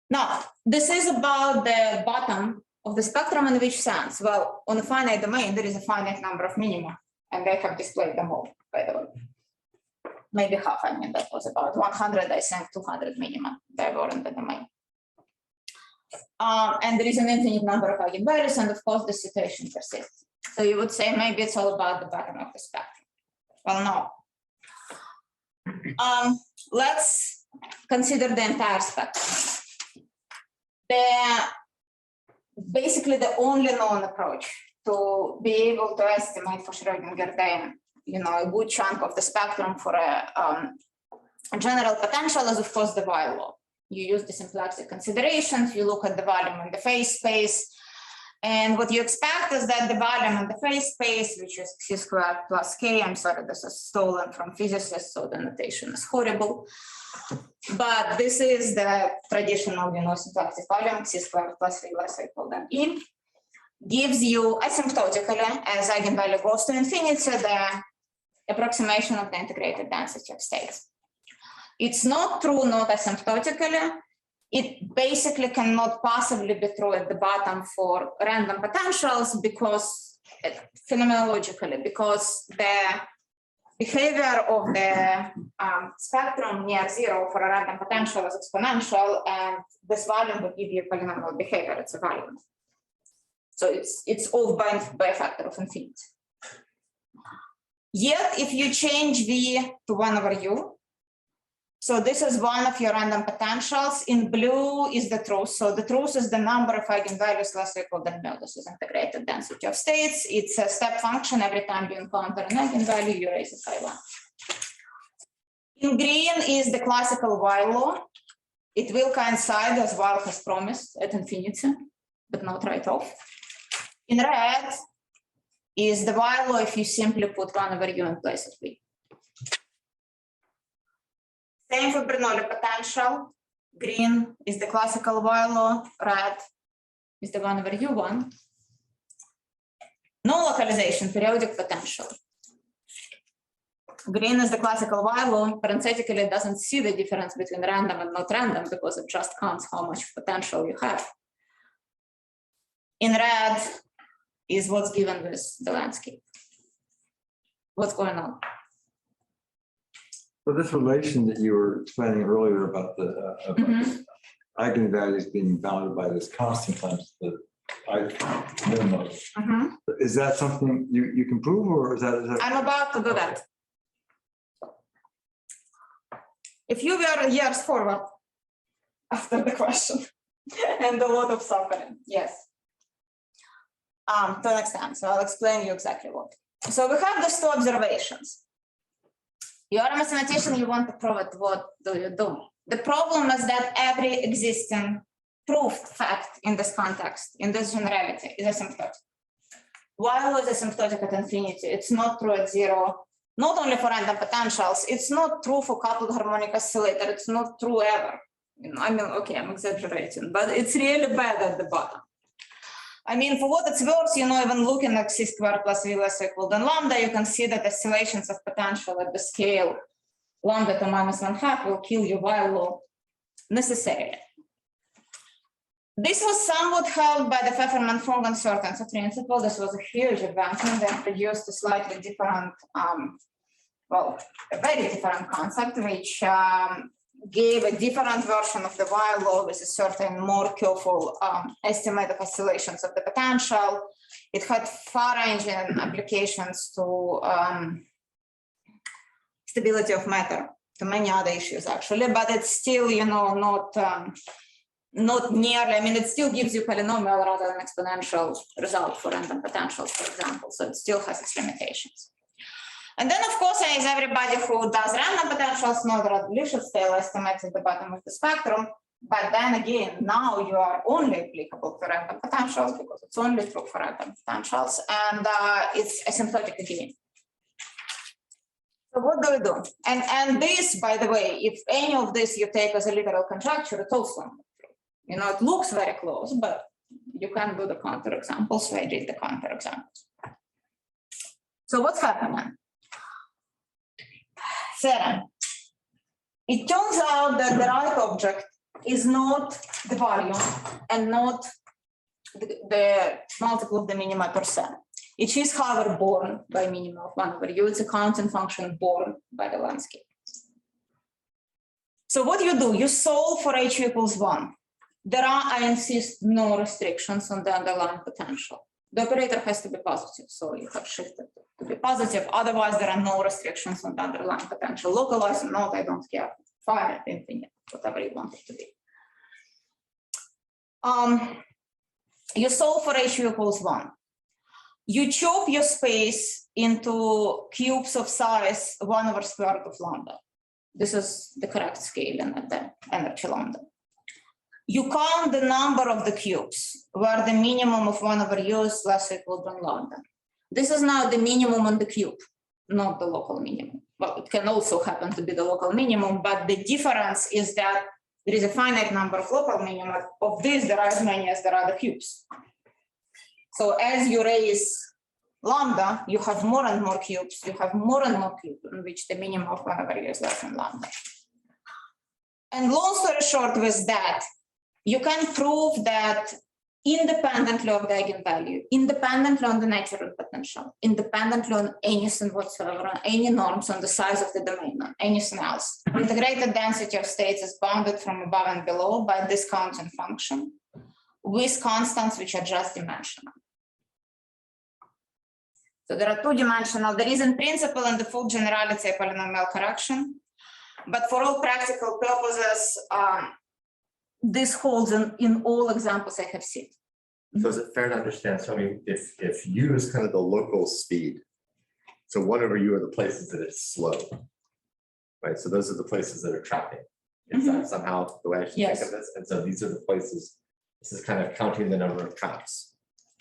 Now, this is about the bottom of the spectrum in which sense? Well, on a finite domain, there is a finite number of minima, and they have displayed them all, by the way. Maybe half, I mean, that was about 100, I think 200 minima, they were in the domain. And there is an infinite number of eigenvalues, and of course, the situation persists. So you would say maybe it's all about the bottom of the spectrum. Well, no. Let's consider the entire spectrum. Basically, the only known approach to be able to estimate for Schrödinger a good chunk of the spectrum for a general potential is, of course, the while law. You use the symplectic considerations, you look at the volume in the phase space, and what you expect is that the volume in the phase space, which is c squared plus k, I'm sorry, this is stolen from physicists, so the notation is horrible. But this is the traditional, symplectic volume, c squared plus 3 less or equal than e, gives you asymptotically, as eigenvalue goes to infinity, the approximation of the integrated density of states. It's not true, not asymptotically. It basically cannot possibly be true at the bottom for random potentials because, phenomenologically, because the behavior of the spectrum near zero for a random potential is exponential, and this volume would give you polynomial behavior. It's a volume. So it's off by a factor of infinity. Yet, if you change v to 1 over u, so this is one of your random potentials. In blue is the truth. So the truth is the number of eigenvalues less or equal than mu. This is integrated density of states. It's a step function. Every time you encounter an eigenvalue, you raise it by 1. In green is the classical while law. It will coincide as while has promised at infinity, but not right off. In red is the while law if you simply put 1 over u in place of v. Same for Bernoulli potential. Green is the classical while law. Red is the 1 over u1. No localization, periodic potential. Green is the classical while law. Parenthetically, it doesn't see the difference between random and not random because it just counts how much potential you have. In red is what's given with the landscape. What's going on? So this relation that you were explaining earlier about the eigenvalues being bounded by this constant times the minimum, is that something you can prove, or is that? I'm about to do that. If you were years forward after the question and a lot of suffering, yes. To an extent, so I'll explain you exactly what. So we have these two observations. You are a mathematician, you want to prove it, what do you do? The problem is that every existing proved fact in this context, in this generality, is asymptotic. While is asymptotic at infinity, it's not true at zero, not only for random potentials, it's not true for coupled harmonic oscillator, it's not true ever. I mean, okay, I'm exaggerating, but it's really bad at the bottom. I mean, for what it's worth, even looking at c squared plus v less or equal than lambda, you can see that oscillations of potential at the scale lambda to minus 1/2 will kill you while law necessarily. This was somewhat helped by the Pfefferman-Fung uncertainty principle. This was a huge advancement that produced a slightly different, a very different concept, which gave a different version of the while law with a certain more careful estimate of oscillations of the potential. It had far-ranging applications to stability of matter, to many other issues actually, but it's still, not nearly, it still gives you polynomial rather than exponential result for random potentials, for example, so it still has its limitations. And then, of course, as everybody who does random potentials know that Lifshitz-Taylor estimates at the bottom of the spectrum, But then again, now you are only applicable to random potentials because it's only true for random potentials, and it's asymptotic again. So what do we do? And this, by the way, if any of this you take as a literal conjecture, it's also not true. You know, it looks very close, but you can do the counterexamples, so I did the counterexamples. So what's happening? Theorem. It turns out that the right object is not the value and not the multiple of the minima per se. It is, however, born by minima of 1 over u. It's a counting function born by the landscape. So what you do, you solve for h equals 1. There are, I insist, no restrictions on the underlying potential. The operator has to be positive, so you have shifted to be positive. Otherwise, there are no restrictions on the underlying potential. Localize or not, I don't care. Finite, infinite, whatever you want it to be. You solve for h equals 1. You chop your space into cubes of size 1 over square root of lambda. This is the correct scaling at the energy lambda. You count the number of the cubes where the minimum of 1 over u is less equal than lambda. This is now the minimum on the cube, not the local minimum. Well, it can also happen to be the local minimum, but the difference is that there is a finite number of local minima. Of these, there are as many as there are the cubes. So as you raise lambda, you have more and more cubes. You have more and more cubes in which the minimum of 1 over u is less than lambda. And long story short with that, you can prove that independently of the eigenvalue, independently on the natural potential, independently on anything whatsoever, on any norms, on the size of the domain, on anything else. Integrated density of states is bounded from above and below by this counting function with constants which are just dimensional. So there are two-dimensional. There is in principle in the full generality a polynomial correction, but for all practical purposes, this holds in all examples I have seen. So is it fair to understand? So I mean, if u is kind of the local speed, so 1 over u are the places that it's slow, right? So those are the places that are trapping. Is that somehow the way I should think of this? And so these are the places. This is kind of counting the number of traps.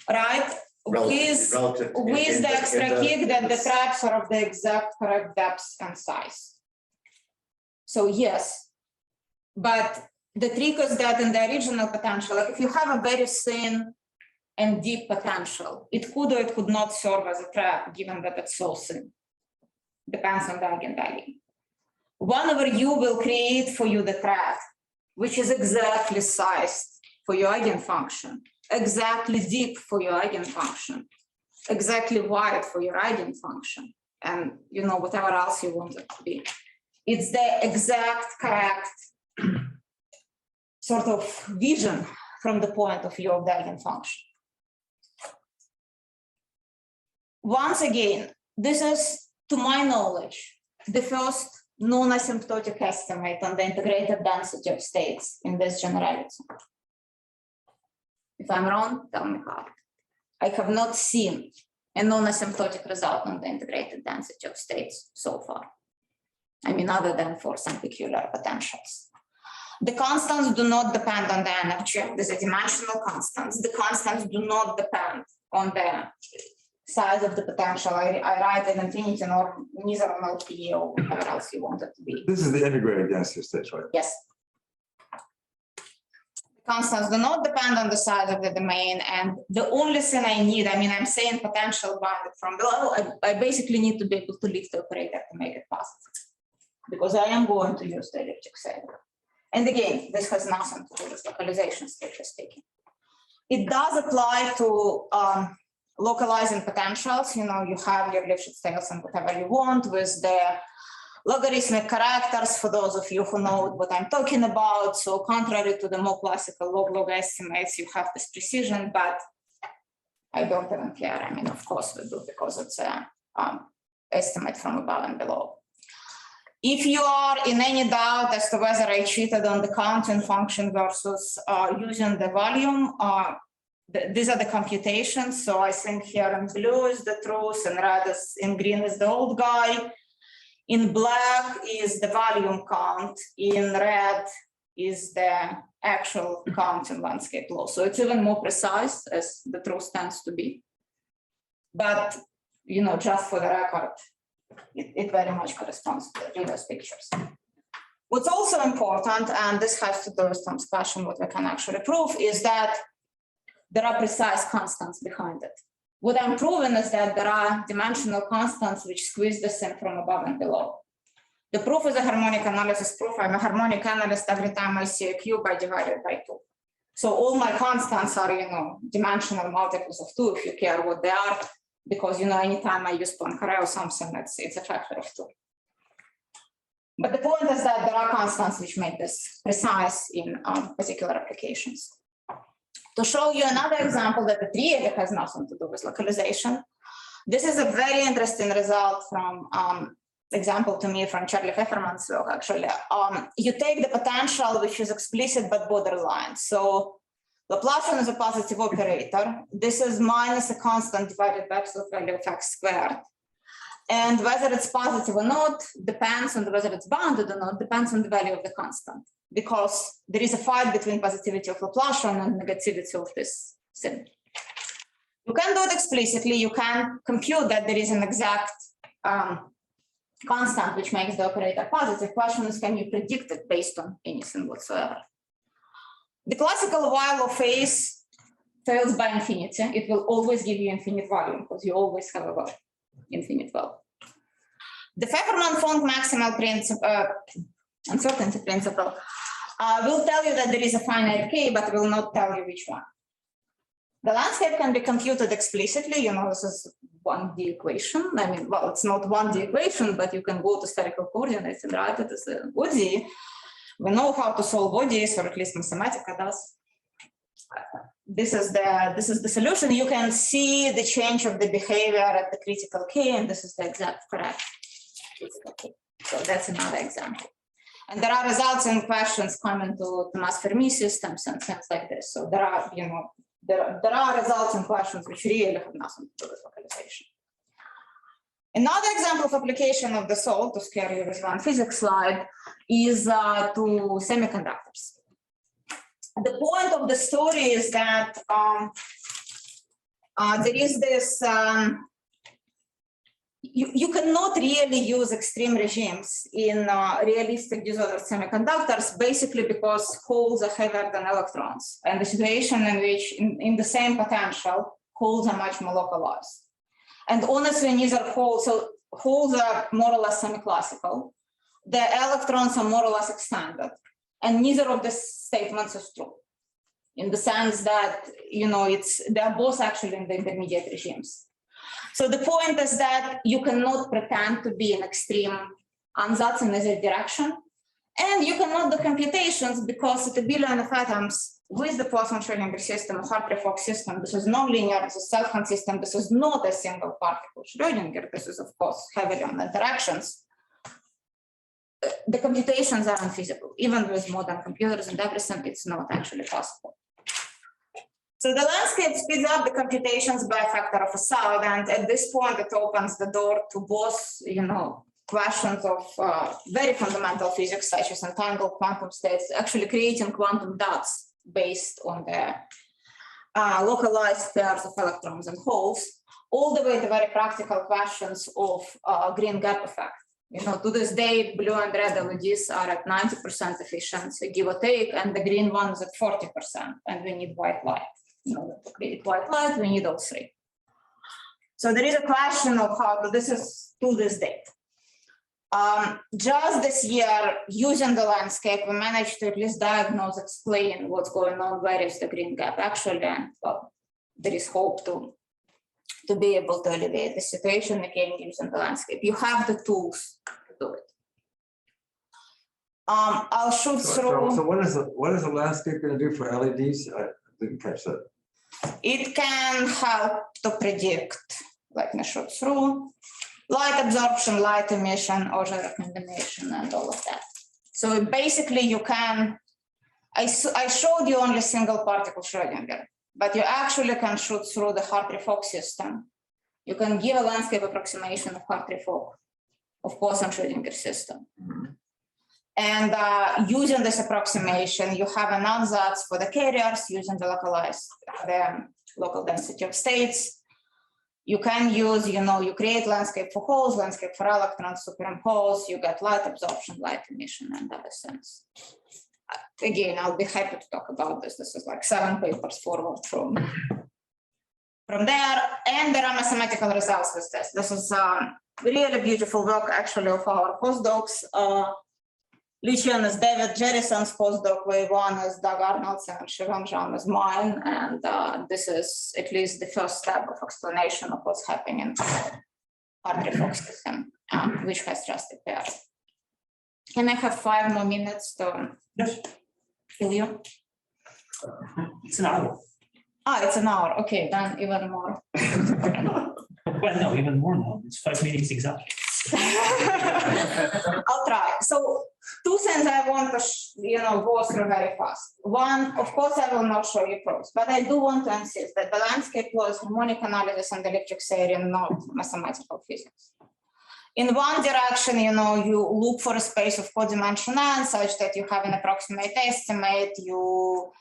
Right. With the extra kick that the traps are of the exact correct depth and size. So yes, but the trick is that in the original potential, like if you have a very thin and deep potential, it could or it could not serve as a trap, given that it's so thin. Depends on the eigenvalue. 1 over u will create for you the trap, which is exactly sized for your eigenfunction, exactly deep for your eigenfunction, exactly wide for your eigenfunction, and you know whatever else you want it to be. It's the exact correct sort of vision from the point of view of the eigenfunction. Once again, this is, to my knowledge, the first non-asymptotic estimate on the integrated density of states in this generality. If I'm wrong, tell me how. I have not seen a non-asymptotic result on the integrated density of states so far. I mean, other than for some peculiar potentials. The constants do not depend on the energy. These are dimensional constants. The constants do not depend on the size of the potential. I write an infinity norm, neither on LP or whatever else you want it to be. This is the integrated density of states, right? Yes. Constants do not depend on the size of the domain, and the only thing I need, I mean, I'm saying potential bounded from below, I basically need to be able to lift the operator to make it positive, because I am going to use the elliptic saver. And again, this has nothing to do with localization, strictly speaking. It does apply to localizing potentials. You know, you have your Lifshitz tails and whatever you want with the logarithmic characters, for those of you who know what I'm talking about. So contrary to the more classical log estimates, you have this precision, but I don't even care. I mean, of course we do, because it's an estimate from above and below. If you are in any doubt as to whether I cheated on the counting function versus using the volume, these are the computations. So I think here in blue is the truth, and red is, in green is the old guy. In black is the volume count, in red is the actual count in landscape law. So it's even more precise, as the truth tends to be. But, you know, just for the record, it very much corresponds to the previous pictures. What's also important, and this has to do with Tom's question, what we can actually prove, is that there are precise constants behind it. What I'm proving is that there are dimensional constants which squeeze the sim from above and below. The proof is a harmonic analysis proof. I'm a harmonic analyst. Every time I see a cube, I divide it by 2. So all my constants are, you know, dimensional multiples of 2, if you care what they are, because, you know, anytime I use Poincaré or something, it's a factor of 2. But the point is that there are constants which make this precise in particular applications. To show you another example that it really has nothing to do with localization, this is a very interesting result from example to me from Charlie Pfefferman's work, actually. You take the potential, which is explicit but borderline. So Laplacian is a positive operator. This is minus a constant divided by absolute value of x squared. And whether it's positive or not depends on whether it's bounded or not, depends on the value of the constant, because there is a fight between positivity of Laplacian and negativity of this sim. You can do it explicitly. You can compute that there is an exact constant which makes the operator positive. Question is, can you predict it based on anything whatsoever? The classical while of phase fails by infinity. It will always give you infinite value because you always have a infinite value. The Pfefferman-Fong maximal principle, uncertainty principle, will tell you that there is a finite k, but will not tell you which one. The landscape can be computed explicitly. You know, this is 1D equation. I mean, well, it's not 1D equation, but you can go to spherical coordinates and write it as a ODE. We know how to solve ODEs, or at least Mathematica does. This is the solution. You can see the change of the behavior at the critical k, and this is the exact correct critical k. So that's another example. And there are results in questions common to mass Fermi systems and things like this. So there are, you know, there are results in questions which really have nothing to do with localization. Another example of application of the solve, to scare you with one physics slide, is to semiconductors. The point of the story is that there is this, you cannot really use extreme regimes in realistic disordered semiconductors, basically because holes are heavier than electrons, and the situation in which in the same potential, holes are much more localized. And honestly, neither holes, so holes are more or less semi-classical. The electrons are more or less extended. And neither of the statements is true, in the sense that, you know, they're both actually in the intermediate regimes. So the point is that you cannot pretend to be an extreme ansatz in either direction, and you cannot do computations because at a billion of atoms with the Poisson-Schrödinger system, a Hartree-Fock system, this is nonlinear, this is self-consistent, this is not a single particle Schrödinger, this is of course heavily on interactions. The computations are unfeasible. Even with modern computers and everything, it's not actually possible. So the landscape speeds up the computations by a factor of 1,000, and at this point, it opens the door to both, you know, questions of very fundamental physics, such as entangled quantum states, actually creating quantum dots based on the localized pairs of electrons and holes, all the way to very practical questions of green gap effect. You know, to this day, blue and red LEDs are at 90% efficiency, give or take, and the green one is at 40%, and we need white light. In order to create white light, we need all three. So there is a question of how this is to this date. Just this year, using the landscape, we managed to at least diagnose, explain what's going on, where is the green gap actually, and well, there is hope to be able to alleviate the situation again using the landscape. You have the tools to do it. I'll shoot through. So what is the landscape going to do for LEDs? I didn't catch that. It can help to predict, let me shoot through, light absorption, light emission, Auger combination, and all of that. So basically you can, I showed you only single particle Schrödinger, but you actually can shoot through the Hartree-Fock system. You can give a landscape approximation of Hartree-Fock, of Poisson-Schrödinger system. And using this approximation, you have an ansatz for the carriers using the local density of states. You can use, you create landscape for holes, landscape for electrons, superimpose, you get light absorption, light emission, and other things. Again, I'll be happy to talk about this. This is like 7 papers forward from there. And there are mathematical results with this. This is really beautiful work actually of our postdocs. Lucian is David Jerrison's postdoc, where one is Doug Arnoldson and Siobhan Jean is mine. And this is at least the first step of explanation of what's happening in the Hartree-Fock system, which has just appeared. Can I have 5 more minutes to kill you? It's an hour. It's an hour. Okay, then even more. Well, no, even more now. It's 5 minutes exactly. I'll try. So 2 things I want to go through very fast. One, of course, I will not show you proofs, but I do want to insist that the landscape law is harmonic analysis and electric theory, not mathematical physics. In one direction, you look for a space of codimension n such that you have an approximate estimate, you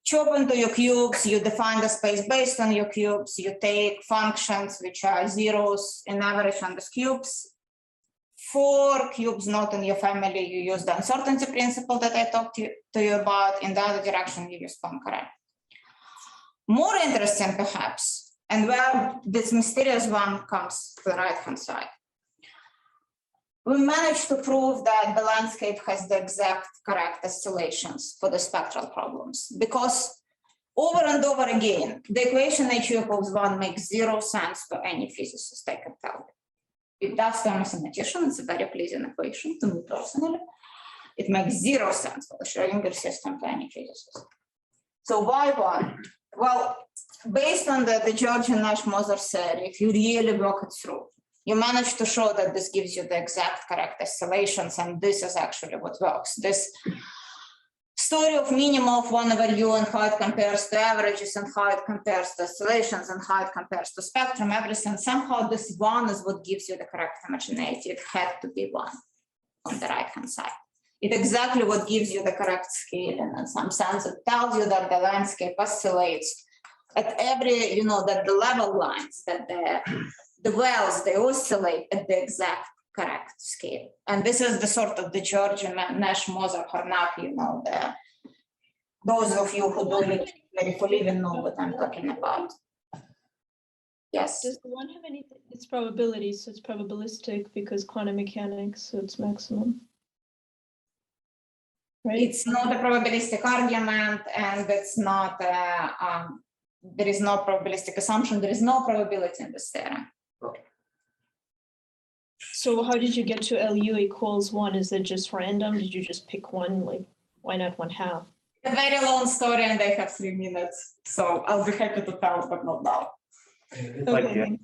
chop into your cubes, you define the space based on your cubes, you take functions which are zeros in average on these cubes. For cubes not in your family, you use the uncertainty principle that I talked to you about. In the other direction, you use Poincare. More interesting, perhaps, and where this mysterious one comes to the right-hand side. We managed to prove that the landscape has the exact correct oscillations for the spectral problems, because over and over again, the equation H=1 makes 0 sense for any physicist, I can tell you. It does for a mathematician. It's a very pleasing equation to me personally. It makes 0 sense for the Schrödinger system to any physicist. So why 1? Well, based on the Georgian Nash-Moser theory, if you really work it through, you manage to show that this gives you the exact correct oscillations, and this is actually what works. This story of minima of 1/u and how it compares to averages and how it compares to oscillations and how it compares to spectrum, everything, somehow this 1 is what gives you the correct homogeneity. It had to be 1 on the right-hand side. It's exactly what gives you the correct scale, and in some sense it tells you that the landscape oscillates at every, that the level lines, that the wells, they oscillate at the exact correct scale. And this is the sort of the Georgian Nash-Moser Harnack, those of you who do medical even know what I'm talking about. Yes. Does the one have anything? It's probability, so it's probabilistic because quantum mechanics, so it's maximum. Right? It's not a probabilistic argument, and it's not, there is no probabilistic assumption, there is no probability in this theorem. So how did you get to LU=1? Is it just random? Did you just pick one? Like, why not 1/2? A very long story, and I have 3 minutes, so I'll be happy to tell, but not now. Okay.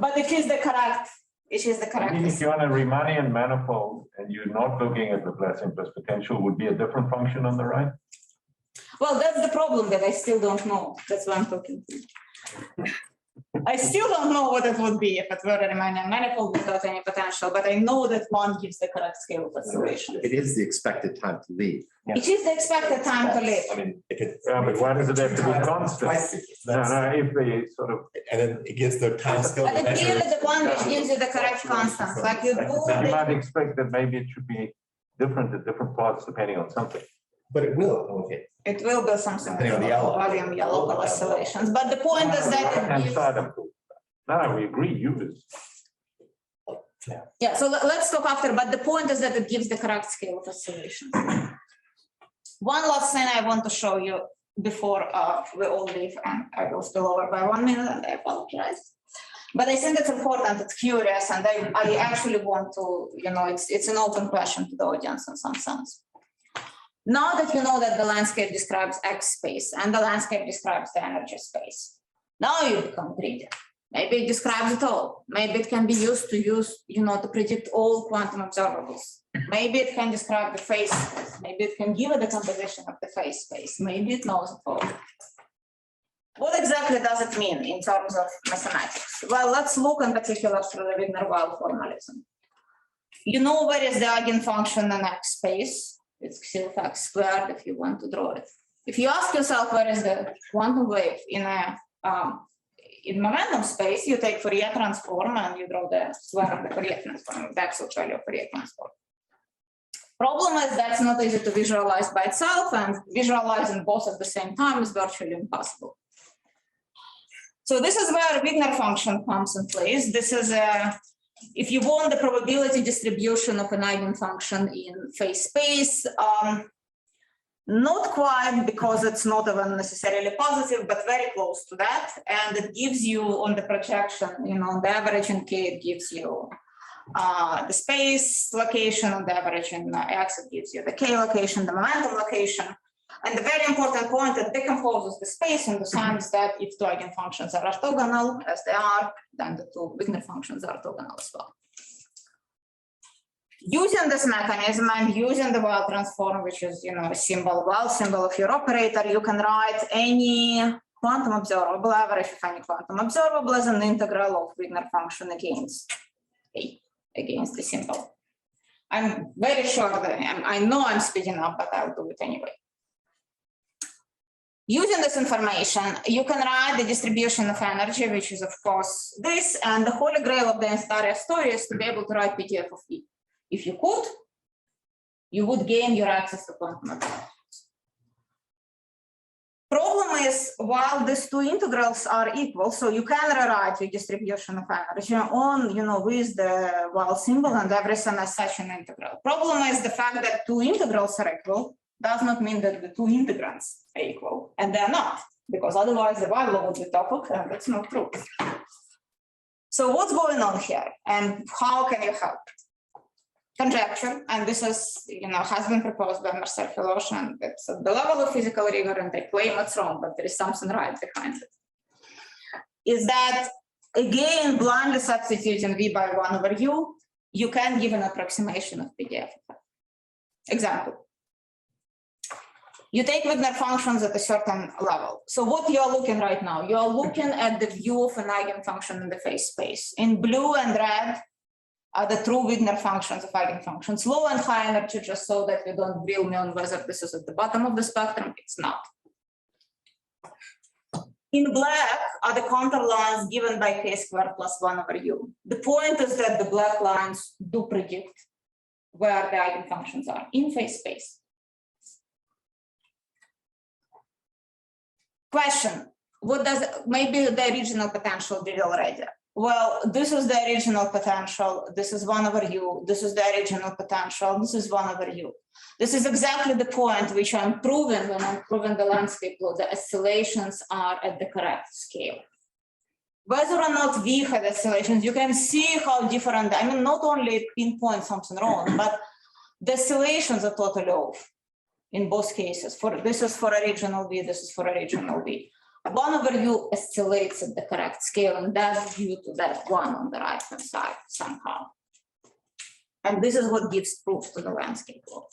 But it is the correct. It is the correct. If you're on a Riemannian manifold and you're not looking at the Blessing plus potential, would be a different function on the right? Well, that's the problem that I still don't know. That's why I'm talking to you. I still don't know what it would be if it were a Riemannian manifold without any potential, but I know that 1 gives the correct scale of oscillation. It is the expected time to leave. It is the expected time to live. I mean, if it's. Yeah, but why does it have to be constant? No, if they sort of. And then it gives the time scale. But it's really the one which gives you the correct constants. Like you do. You might expect that maybe it should be different at different parts depending on something. But it will, okay. It will be something Depending on the yellow. volume, your local oscillations. But the point is that it And gives. side of no, we agree, use. Yeah, so let's talk after, but the point is that it gives the correct scale of oscillations. One last thing I want to show you before we all leave, and I will spill over by 1 minute, and I apologize. But I think it's important, it's curious, and I actually want to, it's an open question to the audience in some sense. Now that you know that the landscape describes X space and the landscape describes the energy space, now you become greedy. Maybe it describes it all. Maybe it can be used to predict all quantum observables. Maybe it can describe the phase space. Maybe it can give a decomposition of the phase space. Maybe it knows it all. What exactly does it mean in terms of mathematics? Well, let's look in particular through the Wigner-Weil formalism. You know where is the eigenfunction in X space? It's xi of x squared if you want to draw it. If you ask yourself where is the quantum wave in a in momentum space, you take Fourier transform and you draw the square of the Fourier transform, the absolute value of Fourier transform. Problem is that's not easy to visualize by itself, and visualizing both at the same time is virtually impossible. So this is where Wigner function comes in place. This is if you want the probability distribution of an eigenfunction in phase space, not quite, because it's not even necessarily positive, but very close to that. And it gives you on the projection, on the average in K, it gives you the space location, on the average in X, it gives you the K location, the momentum location. And the very important point, it decomposes the space in the sense that if two eigenfunctions are orthogonal, as they are, then the two Wigner functions are orthogonal as well. Using this mechanism and using the Weil transform, which is, a symbol, Weil symbol of your operator, you can write any quantum observable, average of any quantum observable as an integral of Wigner function against the symbol. I'm very sure that I know I'm speeding up, but I'll do it anyway. Using this information, you can write the distribution of energy, which is, of course, this, and the holy grail of the entire story is to be able to write PDF of E. If you could, you would gain your access to quantum mechanics. Problem is, while these two integrals are equal, so you can rewrite your distribution of energy on, with the Weil symbol and everything as such an integral. Problem is the fact that two integrals are equal does not mean that the two integrands are equal, and they're not, because otherwise the Weil law would be toppled, and that's not true. So what's going on here, and how can you help? Conjecture, and this is, has been proposed by Marcel Filoche, and it's at the level of physical rigor, and they claim it's wrong, but there is something right behind it. Is that, again, blindly substituting V by 1 over U, you can give an approximation of PDF. Example. You take Wigner functions at a certain level. So what you're looking right now, you're looking at the view of an eigenfunction in the phase space. In blue and red are the true Wigner functions of eigenfunctions. Low and high energy, just so that you don't grill me on whether this is at the bottom of the spectrum, it's not. In black are the contour lines given by K squared plus 1 over U. The point is that the black lines do predict where the eigenfunctions are in phase space. Question, what does, maybe the original potential did already. Well, this is the original potential, this is 1 over U, this is the original potential, this is 1 over U. This is exactly the point which I'm proving when I'm proving the landscape law. The oscillations are at the correct scale. Whether or not V had oscillations, you can see how different, not only pinpoint something wrong, but the oscillations are totally off in both cases. This is for original V, this is for original V. 1 over U oscillates at the correct scale, and that's due to that one on the right-hand side somehow. And this is what gives proof to the landscape law.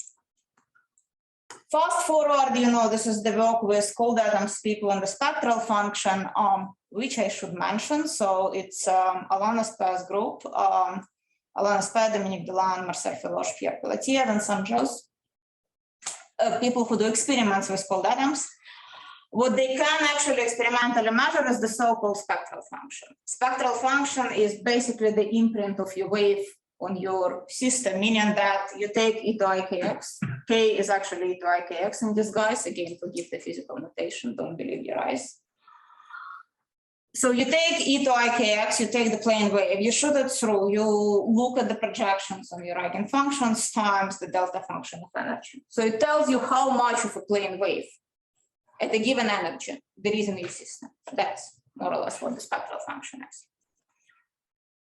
Fast forward, this is the work with cold atoms people on the spectral function, which I should mention. So it's Alana Spe's group, Alana Spe, Dominique Delan, Marcel Filoche, Pierre Pelletier, and some Joes, people who do experiments with cold atoms. What they can actually experimentally measure is the so-called spectral function. Spectral function is basically the imprint of your wave on your system, meaning that you take e to ikx. K is actually e to ikx in disguise. Again, forgive the physical notation, don't believe your eyes. So you take e to ikx, you take the plane wave, you shoot it through, you look at the projections on your eigenfunctions times the delta function of energy. So it tells you how much of a plane wave at a given energy there is in your system. That's more or less what the spectral function is.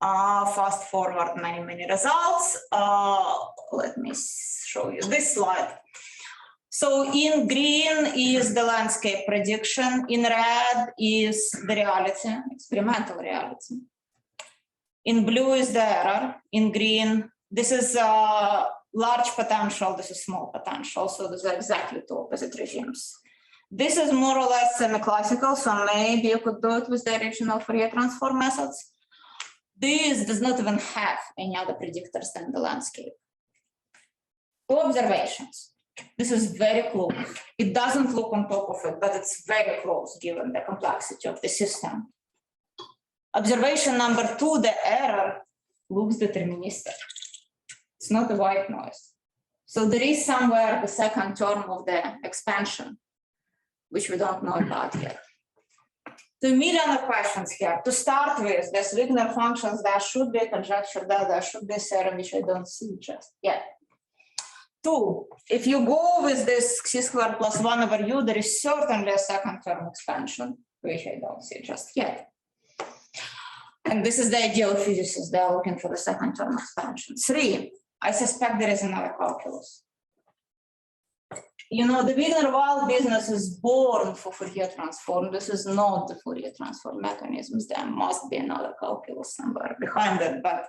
Fast forward many results. Let me show you this slide. So in green is the landscape prediction, in red is the reality, experimental reality. In blue is the error, in green, this is large potential, this is small potential, so these are exactly two opposite regimes. This is more or less semi-classical, so maybe you could do it with the original Fourier transform methods. This does not even have any other predictors than the landscape. 2 observations. This is very close. It doesn't look on top of it, but it's very close given the complexity of the system. Observation number 2, the error looks deterministic. It's not a white noise. So there is somewhere the second term of the expansion, which we don't know about yet. 2 million questions here. To start with, there's Wigner functions, there should be a conjecture there should be a theorem, which I don't see just yet. 2, if you go with this c² + 1 over u, there is certainly a second term expansion, which I don't see just yet. And this is the ideal physicist, they are looking for the second term expansion. 3, I suspect there is another calculus. You know, the Wigner-Weyl business is born for Fourier transform. This is not the Fourier transform mechanisms. There must be another calculus somewhere behind it, but